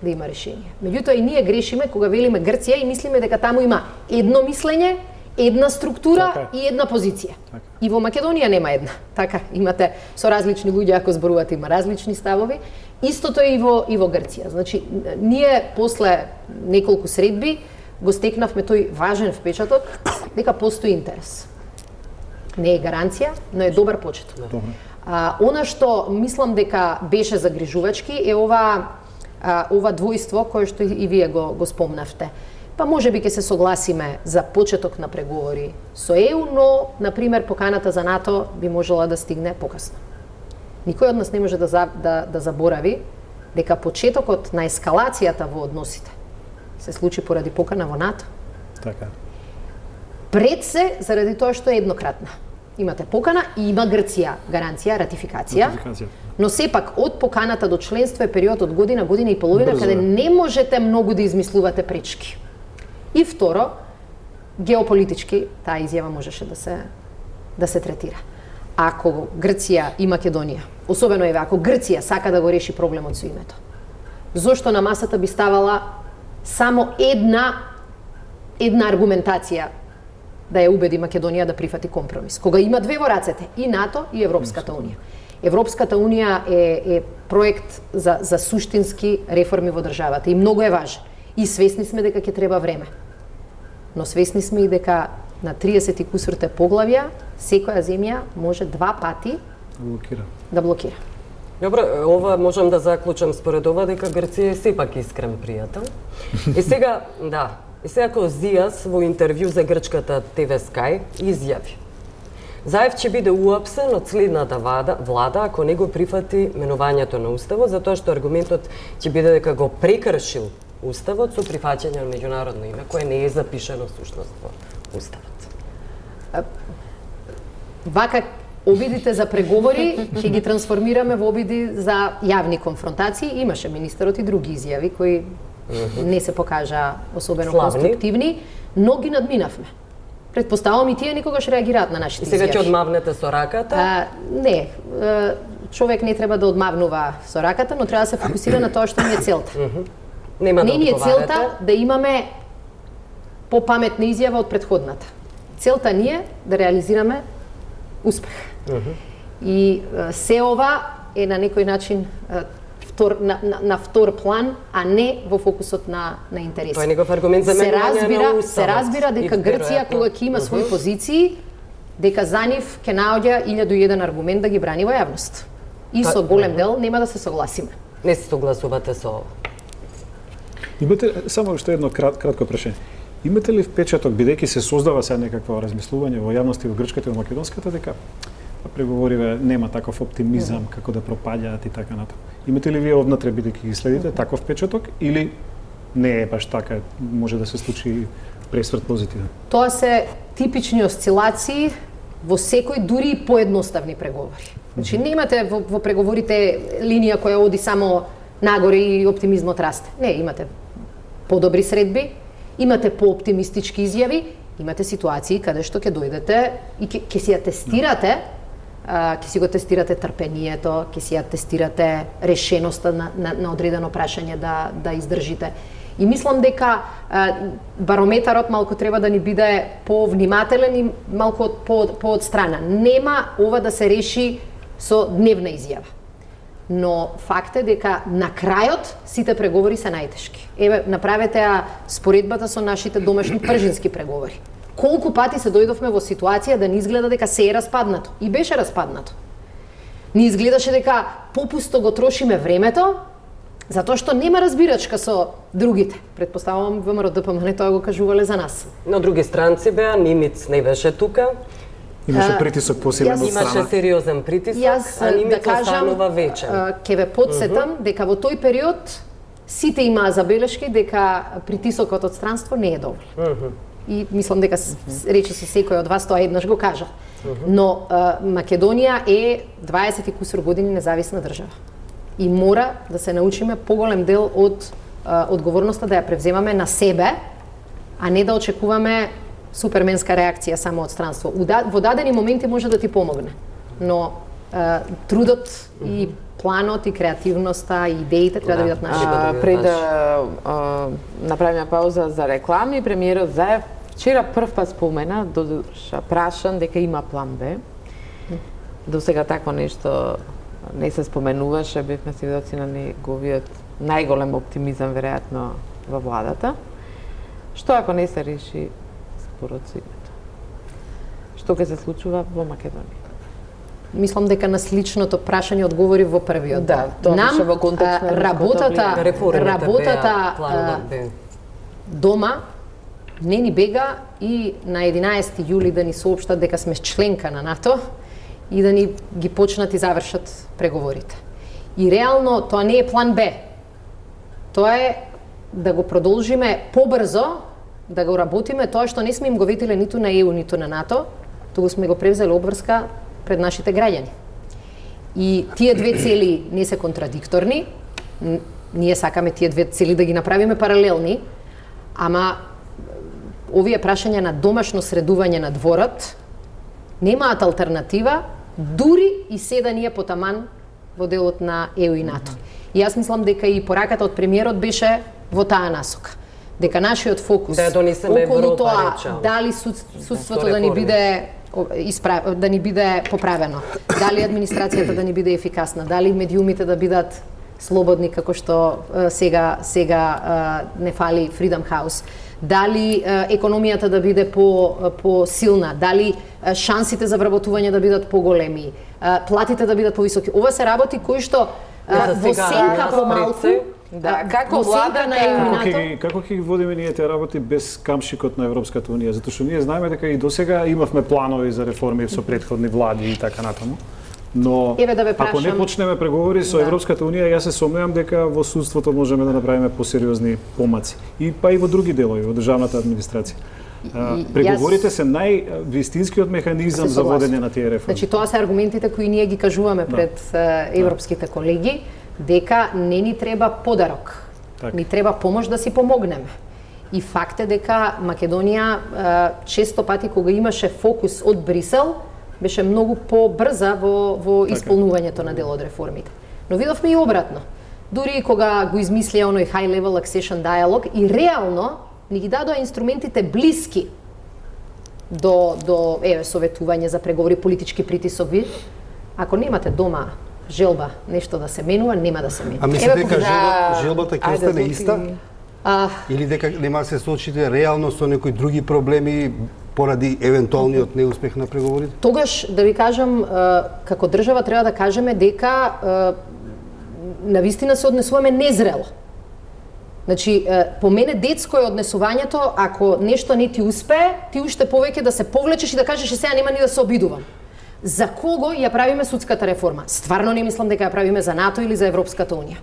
да има решение. Меѓутоа и ние грешиме кога велиме Грција и мислиме дека таму има едно мислење, една структура и една позиција. И во Македонија нема една. Така, имате со различни луѓе, ако зборувате, има различни ставови. Истото е и во Грција. Значи, ние после неколку средби го стекнавме тој важен впечаток дека постои интерес. Не е гаранција, но е добар почеток. Она што мислам дека беше загрижувачки е ова двојство кое што и вие го спомнавте. Па може би ќе се согласиме за почеток на преговори со ЕУ, но, например, поканата за НАТО би можела да стигне покасно. Никој од нас не може да заборави дека почетокот на ескалацијата во односите се случи поради покана во НАТО. Така. Пред се, заради тоа што е еднократна. Имате покана и има Грција гаранција, ратификација. Но сепак од поканата до членство е период од година и половина каде не можете многу да измислувате пречки. И второ, геополитички таа изјава можеше да се третира. Ако Грција и Македонија, особено еве ако Грција сака да го реши проблемот со името, зошто на масата би ставала само една аргументација да ја убеди Македонија да прифати компромис, кога има две во рацете, и НАТО и Европската унија. Европската унија е проект за суштински реформи во државата и многу е важен. И свесни сме дека ќе треба време. Но свесни сме и дека на 30 и кусурте поглавја секоја земја може 2 пати да блокира. Добро, ова можам да заклучам според ова дека Грција е сепак искрен пријател. И сега, Козијас во интервју за грчката ТВ Sky изјави: Заев ќе биде уапсен од следната влада ако не го прифати менувањето на уставот, затоа што аргументот ќе биде дека го прекршил уставот со прифаќање на меѓународно име, кое не е запишено всушност во уставот. Вака обидите за преговори ќе ги трансформираме во обиди за јавни конфронтации. Имаше министерот и други изјави кои не се покажа особено конструктивни, но ги надминавме. Предпоставувам и тие никогаш реагираат на нашите изјави. И сега ќе одмавнете со раката? Не, човек не треба да одмавнува со раката, но треба да се фокусира на тоа што ни е целта. Нема да не е целта да имаме попаметна изјава од претходната. Целта ни е да реализираме успех. И се ова е на некој начин на втор план, а не во фокусот на интереси. Тоа е некој аргумент за менување на уставот. Се разбира дека Грција кога ќе има своји позиции, дека за нив ќе наоѓа 1001 аргумент да ги брани во јавност. И со голем дел нема да се согласиме. Не се согласувате со ова? Имате само уште едно кратко прашање. Имате ли впечаток, бидејќи се создава сега некакво размислување во јавности во грчката и во македонската, дека преговориве нема таков оптимизам како да пропаѓаат и така натаму? Имате ли вие однатре, бидејќи ги следите, таков впечаток или не е баш така, може да се случи пресврт позитивен? Тоа се типични осцилации во секој, дури и поедноставни преговори. Значи немате во преговорите линија која оди само нагоре и оптимизмот расте. Не, имате подобри средби, имате пооптимистички изјави, имате ситуации каде што ќе дојдете и ќе си ја тестирате, ќе си го тестирате трпението, ќе си ја тестирате решеноста на одредено прашање да издржите. И мислам дека барометарот малку треба да ни биде повнимателен и малку поотстрана. Нема ова да се реши со дневна изјава. Но факт е дека на крајот сите преговори се најтешки. Еве, направете споредбата со нашите домашни пржински преговори. Колку пати се дојдовме во ситуација да ни изгледа дека се е распаднато. И беше распаднато. Ни изгледаше дека попусто го трошиме времето, затоа што нема разбирачка со другите. Предпоставувам ВМРО ДПМН тоа го кажувале за нас. Но други странци беа, Нимиц не беше тука. Имаше притисок посилен од страна. Имаше сериозен притисок, а Нимиц останува вечен. Ќе ве подсетам дека во тој период сите имаа забелешки дека притисокот од странство не е доволен. И мислам дека рече со секој од вас тоа еднаш го кажа. Но Македонија е 20 и кусур години независна држава. И мора да се научиме поголем дел од одговорноста да ја превземаме на себе, а не да очекуваме суперменска реакција само од странство. Во дадени моменти може да ти помогне, но трудот и планот и креативноста и идеите треба да бидат наши. Пред да направиме пауза за реклами, премиерот Заев вчера прв пат спомена, додуша прашан дека има план Б. До сега такво нешто не се споменуваше, бевме сведоци на неговиот најголем оптимизам веројатно во владата. Што ако не се реши споразумето? Што ќе се случува во Македонија? Мислам дека на сличното прашање одговори во првиот. Да, тоа беше во контекст на работата дома не ни бега и на 11 јули да ни соопштат дека сме членка на НАТО и да ни ги почнат и завршат преговорите. И реално тоа не е план Б. Тоа е да го продолжиме побрзо, да го работиме тоа што не сме им го ветиле ниту на ЕУ, ниту на НАТО, туку сме го превзели обврска пред нашите граѓани. И тие две цели не се контрадикторни, ние сакаме тие две цели да ги направиме паралелни, ама овие прашања на домашно средување на дворот немаат алтернатива, дури и се да ние потаман во делот на ЕУ и НАТО. И јас мислам дека и пораката од премиерот беше во таа насока. Дека нашиот фокус околу тоа дали судството да ни биде да ни биде поправено, дали администрацијата да ни биде ефикасна, дали медиумите да бидат слободни како што сега не фали Freedom House, дали економијата да биде по силна, дали шансите за вработување да бидат поголеми, платите да бидат повисоки. Ова се работи кои што во сенка помалку. Да, како влада како ќе ги водиме ние тие работи без камшикот на Европската унија, затоа што ние знаеме дека и досега имавме планови за реформи со претходни влади и така натаму. Но ако не почнеме преговори со Европската унија, јас се сомневам дека во судството можеме да направиме посериозни помаци. И во други делови, во државната администрација. Преговорите се највистинскиот механизам за водење на тие реформи. Значи тоа се аргументите кои ние ги кажуваме пред европските колеги, дека не ни треба подарок. Ни треба помош да си помогнеме. И факт е дека Македонија често пати кога имаше фокус од Брисел, беше многу побрза во исполнувањето на дел од реформите. Но видовме и обратно. Дури кога го измислија оној high level accession dialogue и реално ни ги дадоа инструментите блиски до советување за преговори, политички притисок. Ако немате дома желба нешто да се менува, нема да се менува. А мислите дека желбата ќе остане иста? Или дека нема да се соочите реално со некои други проблеми поради евентуалниот неуспех на преговорите? Тогаш, да ви кажам, како држава треба да кажеме дека навистина се однесуваме незрело. Значи, по мене детско е однесувањето, ако нешто не ти успее, ти уште повеќе да се повлечеш и да кажеш сега нема ни да се обидувам. За кого ја правиме судската реформа? Стварно не мислам дека ја правиме за НАТО или за Европската унија.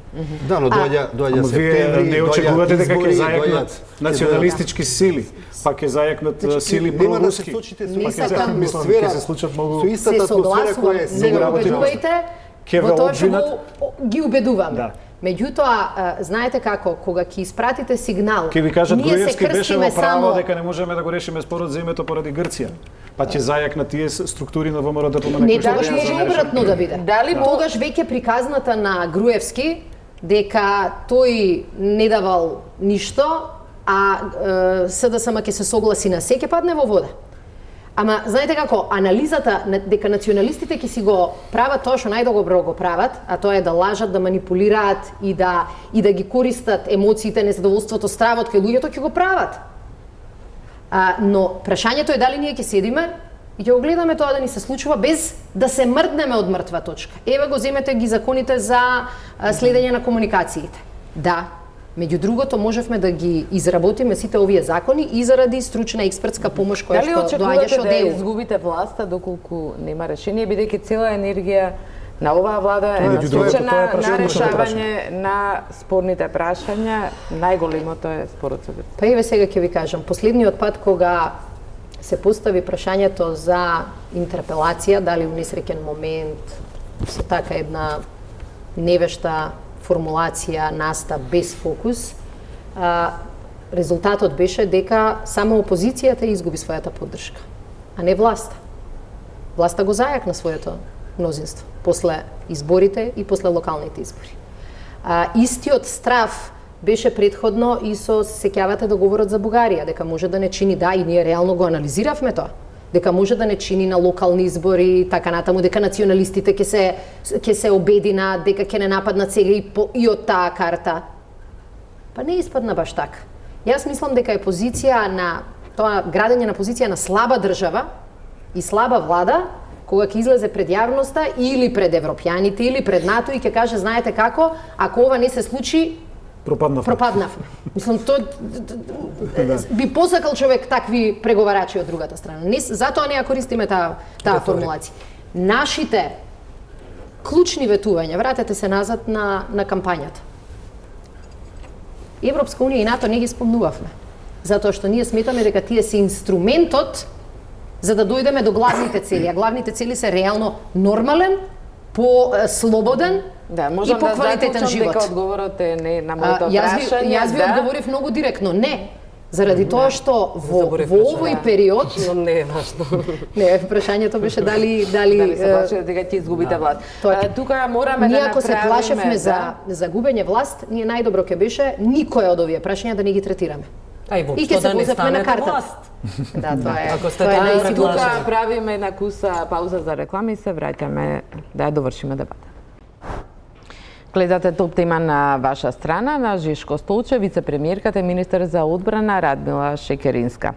Да, но доаѓа септември, не очекувате дека ќе зајакнат националистички сили, па ќе зајакнат сили проруски. Мислам дека ќе се случат многу со истата атмосфера која е сега работите. Во тоа што ги убедуваме. Меѓутоа, знаете како, кога ќе испратите сигнал, ќе ви кажат Груевски беше во право дека не можеме да го решиме спорот за името поради Грција. Па ќе зајакнат тие структури на ВМРО да поминат. Не, тогаш може обратно да биде. Тогаш веќе приказната на Груевски дека тој не давал ништо, а СДСМ ќе се согласи на се, ќе падне во вода. Ама, знаете како, анализата дека националистите ќе си го прават тоа што најдобро го прават, а тоа е да лажат, да манипулираат и да ги користат емоциите, незадоволството, стравот кај луѓето, ќе го прават. Но прашањето е дали ние ќе седиме и ќе го гледаме тоа да ни се случува без да се мрднеме од мртва точка. Еве го земете ги законите за следење на комуникациите. Да, меѓу другото можевме да ги изработиме сите овие закони и заради стручна експертска помош која што доаѓаше од ЕУ. Дали очекувате да изгубите власта доколку нема решение, бидејќи цела енергија на оваа влада е насочена на решавање на спорните прашања, најголемото е спорот со Грција. Па еве сега ќе ви кажам, последниот пат кога се постави прашањето за интерпелација, дали унесреќен момент, со така една невешта формулација, настап без фокус, резултатот беше дека само опозицијата изгуби својата поддршка, а не власта. Власта го зајакна своето мнозинство после изборите и после локалните избори. Истиот страв беше претходно и со сеќавате договорот за Бугарија, дека може да не чини, да, и ние реално го анализиравме тоа, дека може да не чини на локални избори, така натаму, дека националистите ќе се обедина, дека ќе не нападнат сега и од таа карта. Па не испадна баш така. Јас мислам дека е позиција на тоа градење на позиција на слаба држава и слаба влада, кога ќе излезе пред јавноста или пред европјаните или пред НАТО и ќе каже знаете како, ако ова не се случи, пропаднавме. Мислам, би посакал човек такви преговарачи од другата страна. Затоа не ја користиме таа формулација. Нашите клучни ветувања, вратете се назад на кампањата. Европска унија и НАТО не ги спомнувавме, затоа што ние сметаме дека тие се инструментот за да дојдеме до главните цели, а главните цели се реално нормален, по-слободен и по-квалитетен живот. Дека одговорот е не на моето прашање. Јас ви одговорив многу директно, не. Заради тоа што во овој период, но не е важно. Не, прашањето беше дали се плашите дека ќе изгубите власт. Тука мораме да направиме. Ние ако се плашевме за губење власт, ние најдобро ќе беше никој од овие прашања да не ги третираме. И ќе се возевме на картата. Да, тоа е. Ако сте тоа е така И тука најсигурно. правиме една куса пауза за реклами и се враќаме да ја довршиме дебата. Гледате топ тема на ваша страна, на Жишко Столче, вице-премиерката и министер за одбрана Радмила Шекеринска.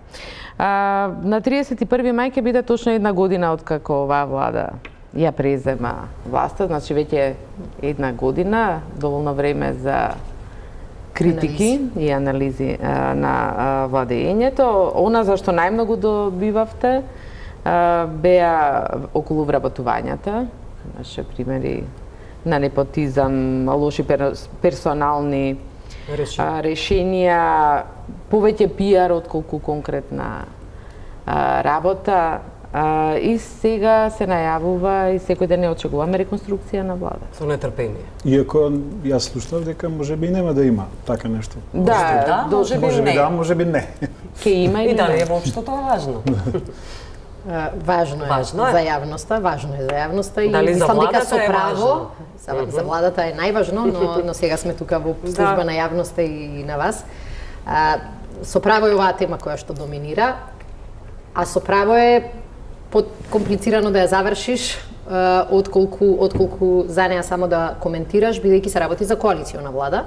На 31 мај ќе биде точно една година откако оваа влада ја презема власта, значи веќе една година, доволно време за критики и анализи на владењето. Она за што најмногу добивавте беа околу вработувањата. Имаше примери на непотизам, лоши персонални решенија, повеќе пиар отколку конкретна работа. И сега се најавува и секој ден не очекуваме реконструкција на влада. Со нетрпение. Иако јас слушнав дека можеби нема да има така нешто. Да, можеби Можеби не. да, можеби не. Ќе има И или дали не? е воопшто тоа важно? Важно е за јавноста, и Дали за мислам дека владата со е право, важно? за владата е најважно, но сега сме тука во служба на јавноста и на вас. Со право е оваа тема која што доминира, а со право е комплицирано да ја завршиш отколку за неа само да коментираш, бидејќи се работи за коалициона влада.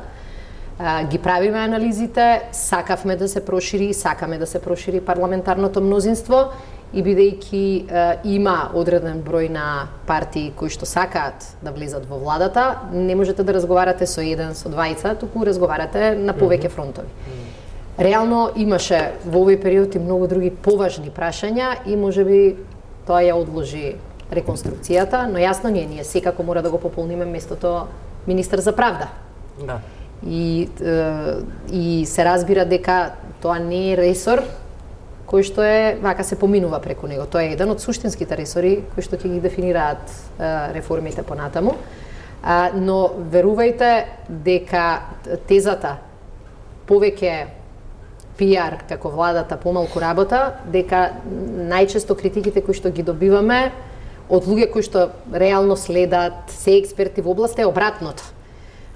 Ги правиме анализите, сакавме да се прошири, сакаме да се прошири парламентарното мнозинство и бидејќи има одреден број на партии кои што сакаат да влезат во владата, не можете да разговарате со еден, со двајца, туку разговарате на повеќе фронтови. Реално имаше во овој период и многу други поважни прашања и можеби тоа ја одложи реконструкцијата, но јасно ние секако мора да го пополниме местото министер за правда. Да. И се разбира дека тоа не е ресор кој што е вака се поминува преку него. Тоа е еден од суштинските ресори кои што ќе ги дефинираат реформите понатаму. Но верувајте дека тезата повеќе пиар како владата, помалку работа, дека најчесто критиките кои што ги добиваме од луѓе кои што реално следат, се експерти во област е обратното.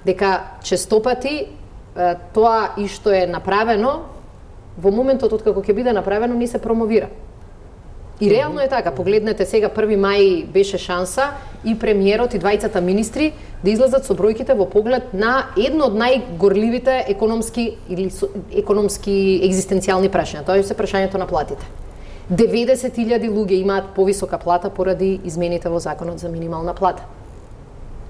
Дека честопати тоа и што е направено во моментот откако ќе биде направено не се промовира. И реално е така, погледнете сега 1 мај беше шанса и премиерот и двајцата министри да излезат со бројките во поглед на едно од најгорливите економски екзистенцијални прашања. Тоа е се прашањето на платите. 90.000 луѓе имаат повисока плата поради измените во законот за минимална плата.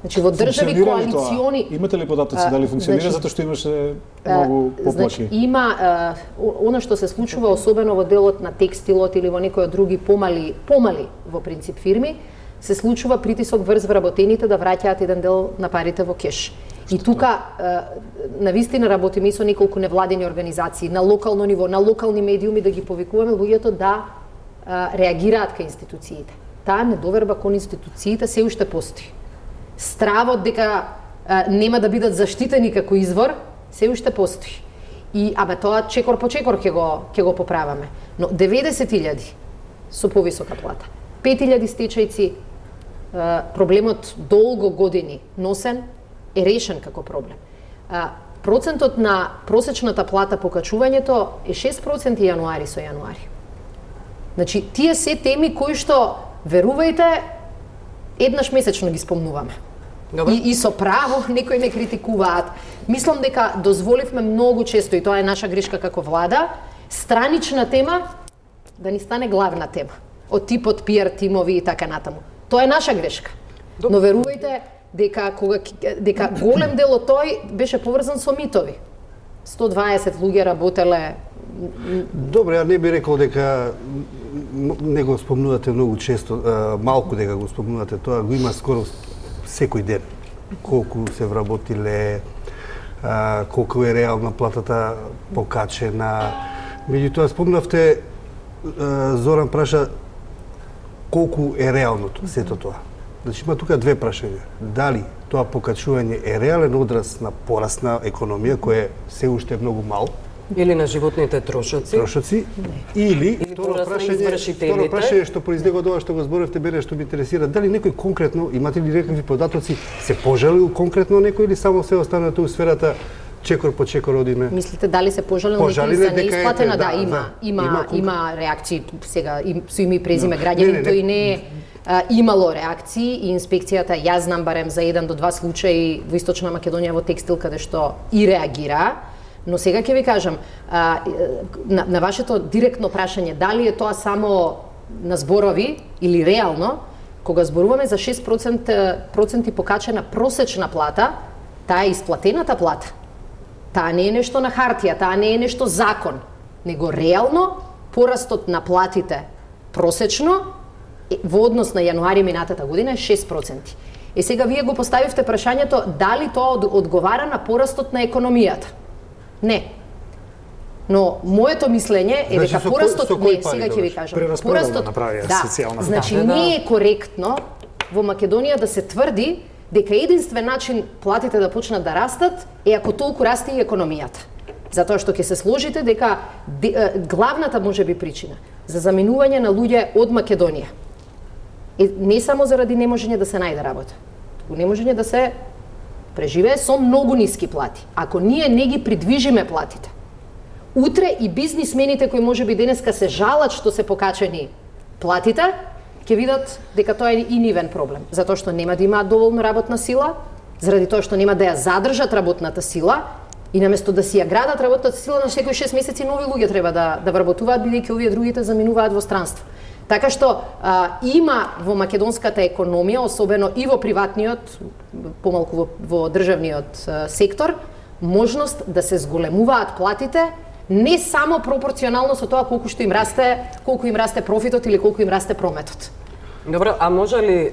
Значи во држави коалициони Имате ли податоци дали функционира затоа што имаше многу поплаки? Значи има она што се случува особено во делот на текстилот или во некои од други помали во принцип фирми, се случува притисок врз вработените да враќаат еден дел на парите во кеш. И тука навистина работиме и со неколку невладени организации на локално ниво, на локални медиуми да ги повикуваме луѓето да реагираат кај институциите. Таа недоверба кон институциите се уште постои. Стравот дека нема да бидат заштитени како извор се уште постои. И тоа чекор по чекор ќе го поправаме. Но 90.000 со повисока плата, 5.000 стечајци, проблемот долго години носен е решен како проблем. Процентот на просечната плата покачувањето е 6% јануари со јануари. Значи, тие се теми кои што, верувајте, еднаш месечно ги спомнуваме. И со право некои не критикуваат. Мислам дека дозволивме многу често, и тоа е наша грешка како влада, странична тема да ни стане главна тема. Од типот пиар тимови и така натаму. Тоа е наша грешка. Но верувајте дека голем дел од тој беше поврзан со митови. 120 луѓе работеле. Добре, ја не би рекол дека не го спомнувате многу често, малку дека го спомнувате, тоа го има скоро секој ден. Колку се вработиле, колку е реална платата покачена. Меѓутоа спомнавте, Зоран праша колку е реалното сето тоа. Значи има тука две прашања. Дали тоа покачување е реален одраз на порасна економија која се уште е многу мал, или на животните трошоци, или второ прашање што произлега од ова што го зборевте, мене што ме интересира, дали некој конкретно, имате ли некакви податоци, се пожалил конкретно некој или само се останато у сферата чекор по чекор одиме. Мислите дали се пожалил некој за неисплатена? Да, има реакции сега, со име и презиме граѓани, тој не е имало реакции и инспекцијата, јас знам барем за 1 до 2 случаи во Источна Македонија во текстил каде што и реагира, но сега ќе ви кажам, на вашето директно прашање, дали е тоа само на зборови или реално, кога зборуваме за 6% покачена просечна плата, таа е исплатената плата. Таа не е нешто на хартија, таа не е нешто закон, него реално порастот на платите просечно во однос на јануари минатата година е 6%. Сега вие го поставивте прашањето дали тоа одговара на порастот на економијата. Не. Но моето мислење е дека порастот не, сега ќе ви кажам. Порастот социјална. Значи не е коректно во Македонија да се тврди дека единствен начин платите да почнат да растат е ако толку расте и економијата. Затоа што ќе се сложите дека главната можеби причина за заминување на луѓе од Македонија е не само заради неможење да се најде работа, туку неможење да се преживее со многу ниски плати. Ако ние не ги придвижиме платите, утре и бизнисмените кои можеби денеска се жалат што се покачени платите, ќе видат дека тоа е и нивен проблем, затоа што нема да имаат доволно работна сила, заради тоа што нема да ја задржат работната сила и наместо да си ја градат работната сила на секои 6 месеци нови луѓе треба да вработуваат бидејќи овие другите заминуваат во странство. Така што има во македонската економија, особено и во приватниот, помалку во државниот сектор, можност да се зголемуваат платите не само пропорционално со тоа колку им расте профитот или колку им расте прометот. Добро, а може ли,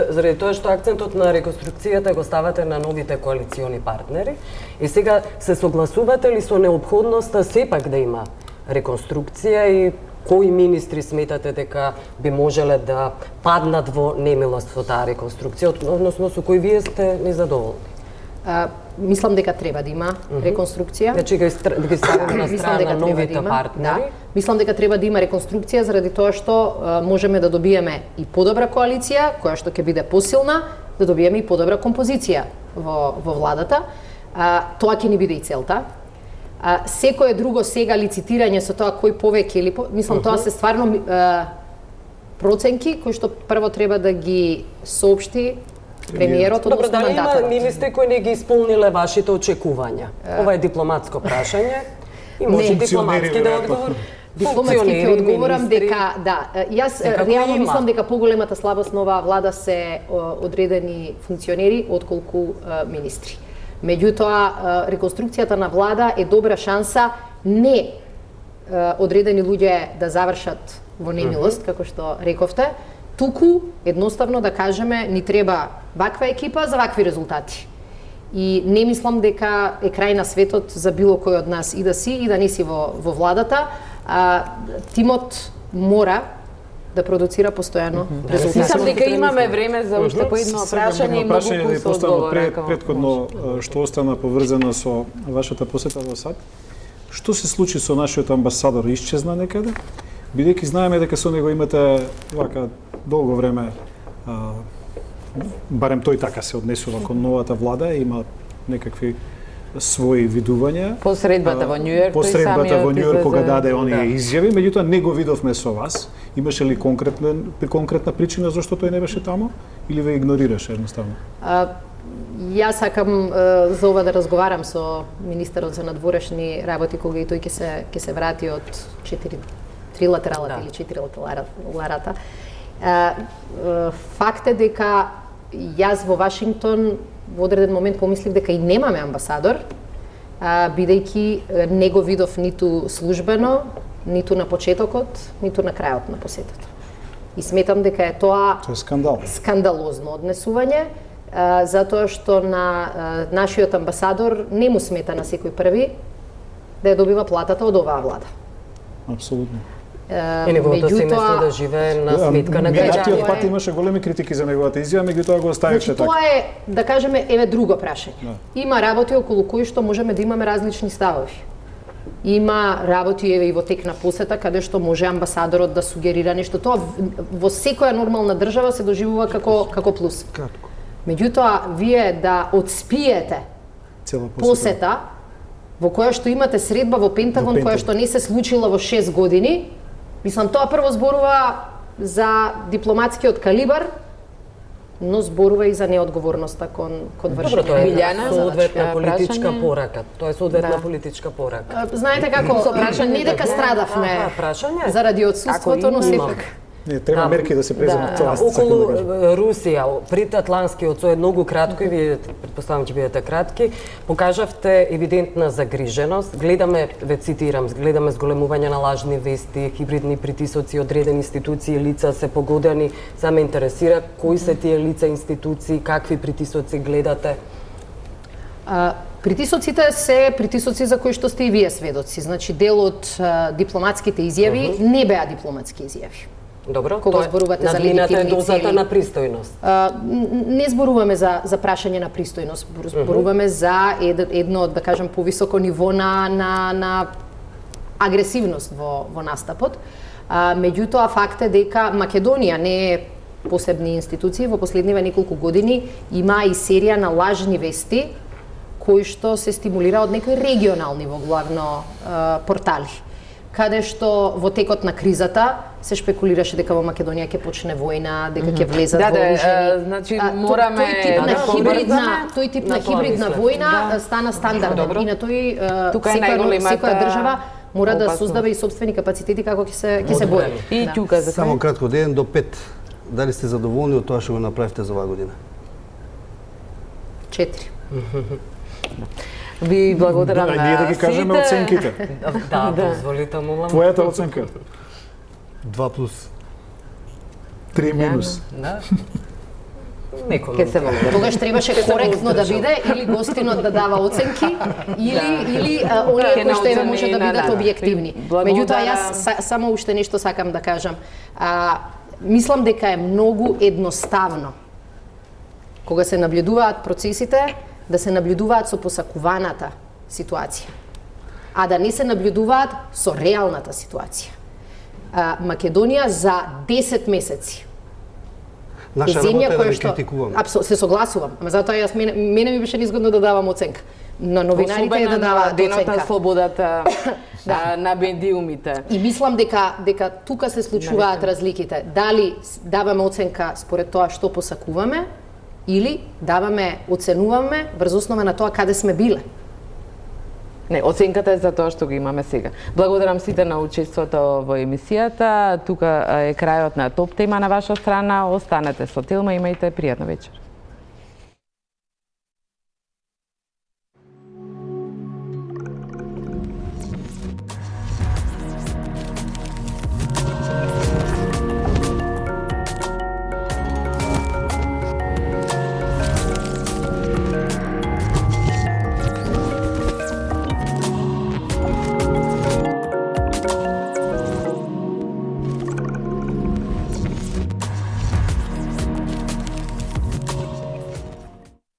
заради тоа што акцентот на реконструкцијата го ставате на новите коалициони партнери, и сега се согласувате ли со неопходноста сепак да има реконструкција и кои министри сметате дека би можеле да паднат во немилост со таа реконструкција, односно со кои вие сте незадоволни? Мислам дека треба да има реконструкција. Значи ги ставаме на страна новите партнери. Да. Мислам дека треба да има реконструкција заради тоа што можеме да добиеме и подобра коалиција, која што ќе биде посилна, да добиеме и подобра композиција во владата. Тоа ќе ни биде и целта. Секое друго сега лицитирање со тоа кој повеќе или мислам тоа се стварно проценки кои што прво треба да ги соопшти премиерот од мандатот. Добро, дали има министри кои не ги исполниле вашите очекувања? Ова е дипломатско прашање и може дипломатски да одговор. Дипломатски ќе одговорам дека јас реално мислам дека поголемата слабост на оваа влада се одредени функционери отколку министри. Меѓутоа, реконструкцијата на влада е добра шанса не одредени луѓе да завршат во немилост, како што рековте, туку едноставно да кажеме ни треба ваква екипа за вакви резултати. И не мислам дека е крај на светот за било кој од нас и да си и да не си во владата. Тимот мора да продуцира постојано резултати. Мислам дека имаме време за уште по едно прашање и многу да поставам претходно што остана поврзано со вашата посета во САД. Што се случи со нашиот амбасадор? Исчезна некаде? Бидејќи знаеме дека со него имате вака долго време, барем тој така се однесува кон новата влада, има некакви своји видувања. Посредбата во Њујорк, посредбата во Њујорк кога даде оние изјави, меѓутоа не го видовме со вас. Имаше ли конкретна причина зашто тој не беше таму или ве игнорираше едноставно? Јас сакам за ова да разговарам со министерот за надворешни работи кога и тој ќе се врати од 4 трилатералата или 4 латералата. Факт е дека јас во Вашингтон во одреден момент помислив дека и немаме амбасадор, бидејќи не го видов ниту службено, ниту на почетокот, ниту на крајот на посетата. И сметам дека е тоа скандалозно однесување, затоа што на нашиот амбасадор не му смета на секој први да ја добива платата од оваа влада. Апсолутно. И неговото семејство да живее на сметка на граѓаните. Минатиот пат имаше големи критики за неговата изјава, меѓутоа го оставивте така. Тоа е, да кажеме, друго прашање. Има работи околу кои што можеме да имаме различни ставови. Има работи и во тек на посета каде што може амбасадорот да сугерира нешто. Тоа во секоја нормална држава се доживува како плюс. Меѓутоа, вие да одспиете посета во која што имате средба во Пентагон, која што не се случила во 6 години, мислам, тоа прво зборува за дипломатскиот калибар, но зборува и за неодговорноста кон вршење. Добро, тоа е соодветна политичка порака. Тоа е соодветна политичка порака. Знаете како, не дека страдавме заради отсуството, но сепак. Не, треба мерки да се преземат. Околу Русија, пред Атлантскиот сојуз, многу кратко, и вие, предпоставам ќе бидете кратки, покажавте евидентна загриженост. Гледаме, ве цитирам, гледаме зголемување на лажни вести, хибридни притисоци, одредени институции, лица се погодени. Само ме интересира кои се тие лица, институции, какви притисоци гледате? Притисоците се притисоци за кои што сте и вие сведоци. Значи, дел од дипломатските изјави не беа дипломатски изјави. Добро, кога зборувате за легитимни дозата на пристојност. Не зборуваме за прашање на пристојност, зборуваме за едно, да кажам, повисоко ниво на агресивност во настапот. Меѓутоа, факт е дека Македонија не е посебни институции, во последниве неколку години има и серија на лажни вести кои што се стимулира од некои регионални во главно портали, каде што во текот на кризата се шпекулираше дека во Македонија ќе почне војна, дека ќе влезат вооружени. Значи мораме тој тип на хибридна војна стана стандарден и на тој секоја држава мора да создава и сопствени капацитети како ќе се бори. И Ѓука за само кратко, од 1 до 5. Дали сте задоволни од тоа што го направивте за оваа година? 4. Ви благодарам на сите. Ние да ги кажеме оценките. Да, дозволите, молам. Твојата оценка? 2 плюс. 3 минус. Да. Тогаш требаше коректно да биде, или гостинот да дава оценки, или оние кои што еве може да бидат објективни. Меѓутоа, јас само уште нешто сакам да кажам. Мислам дека е многу едноставно кога се наблюдуваат процесите, да се наблюдуваат со посакуваната ситуација, а да не се наблюдуваат со реалната ситуација. Македонија за 10 месеци наша работа е да ги критикуваме. Се согласувам, ама затоа јас мене ми беше низгодно да давам оценка. На новинарите е да даваат оценка. Денот на слободата на медиумите. И мислам дека тука се случуваат разликите. Дали даваме оценка според тоа што посакуваме, или оценуваме врз основа на тоа каде сме биле. Не, оценката е за тоа што го имаме сега. Благодарам сите на учеството во емисијата. Тука е крајот на топ тема на ваша страна. Останете со Телма, имајте пријатна вечер.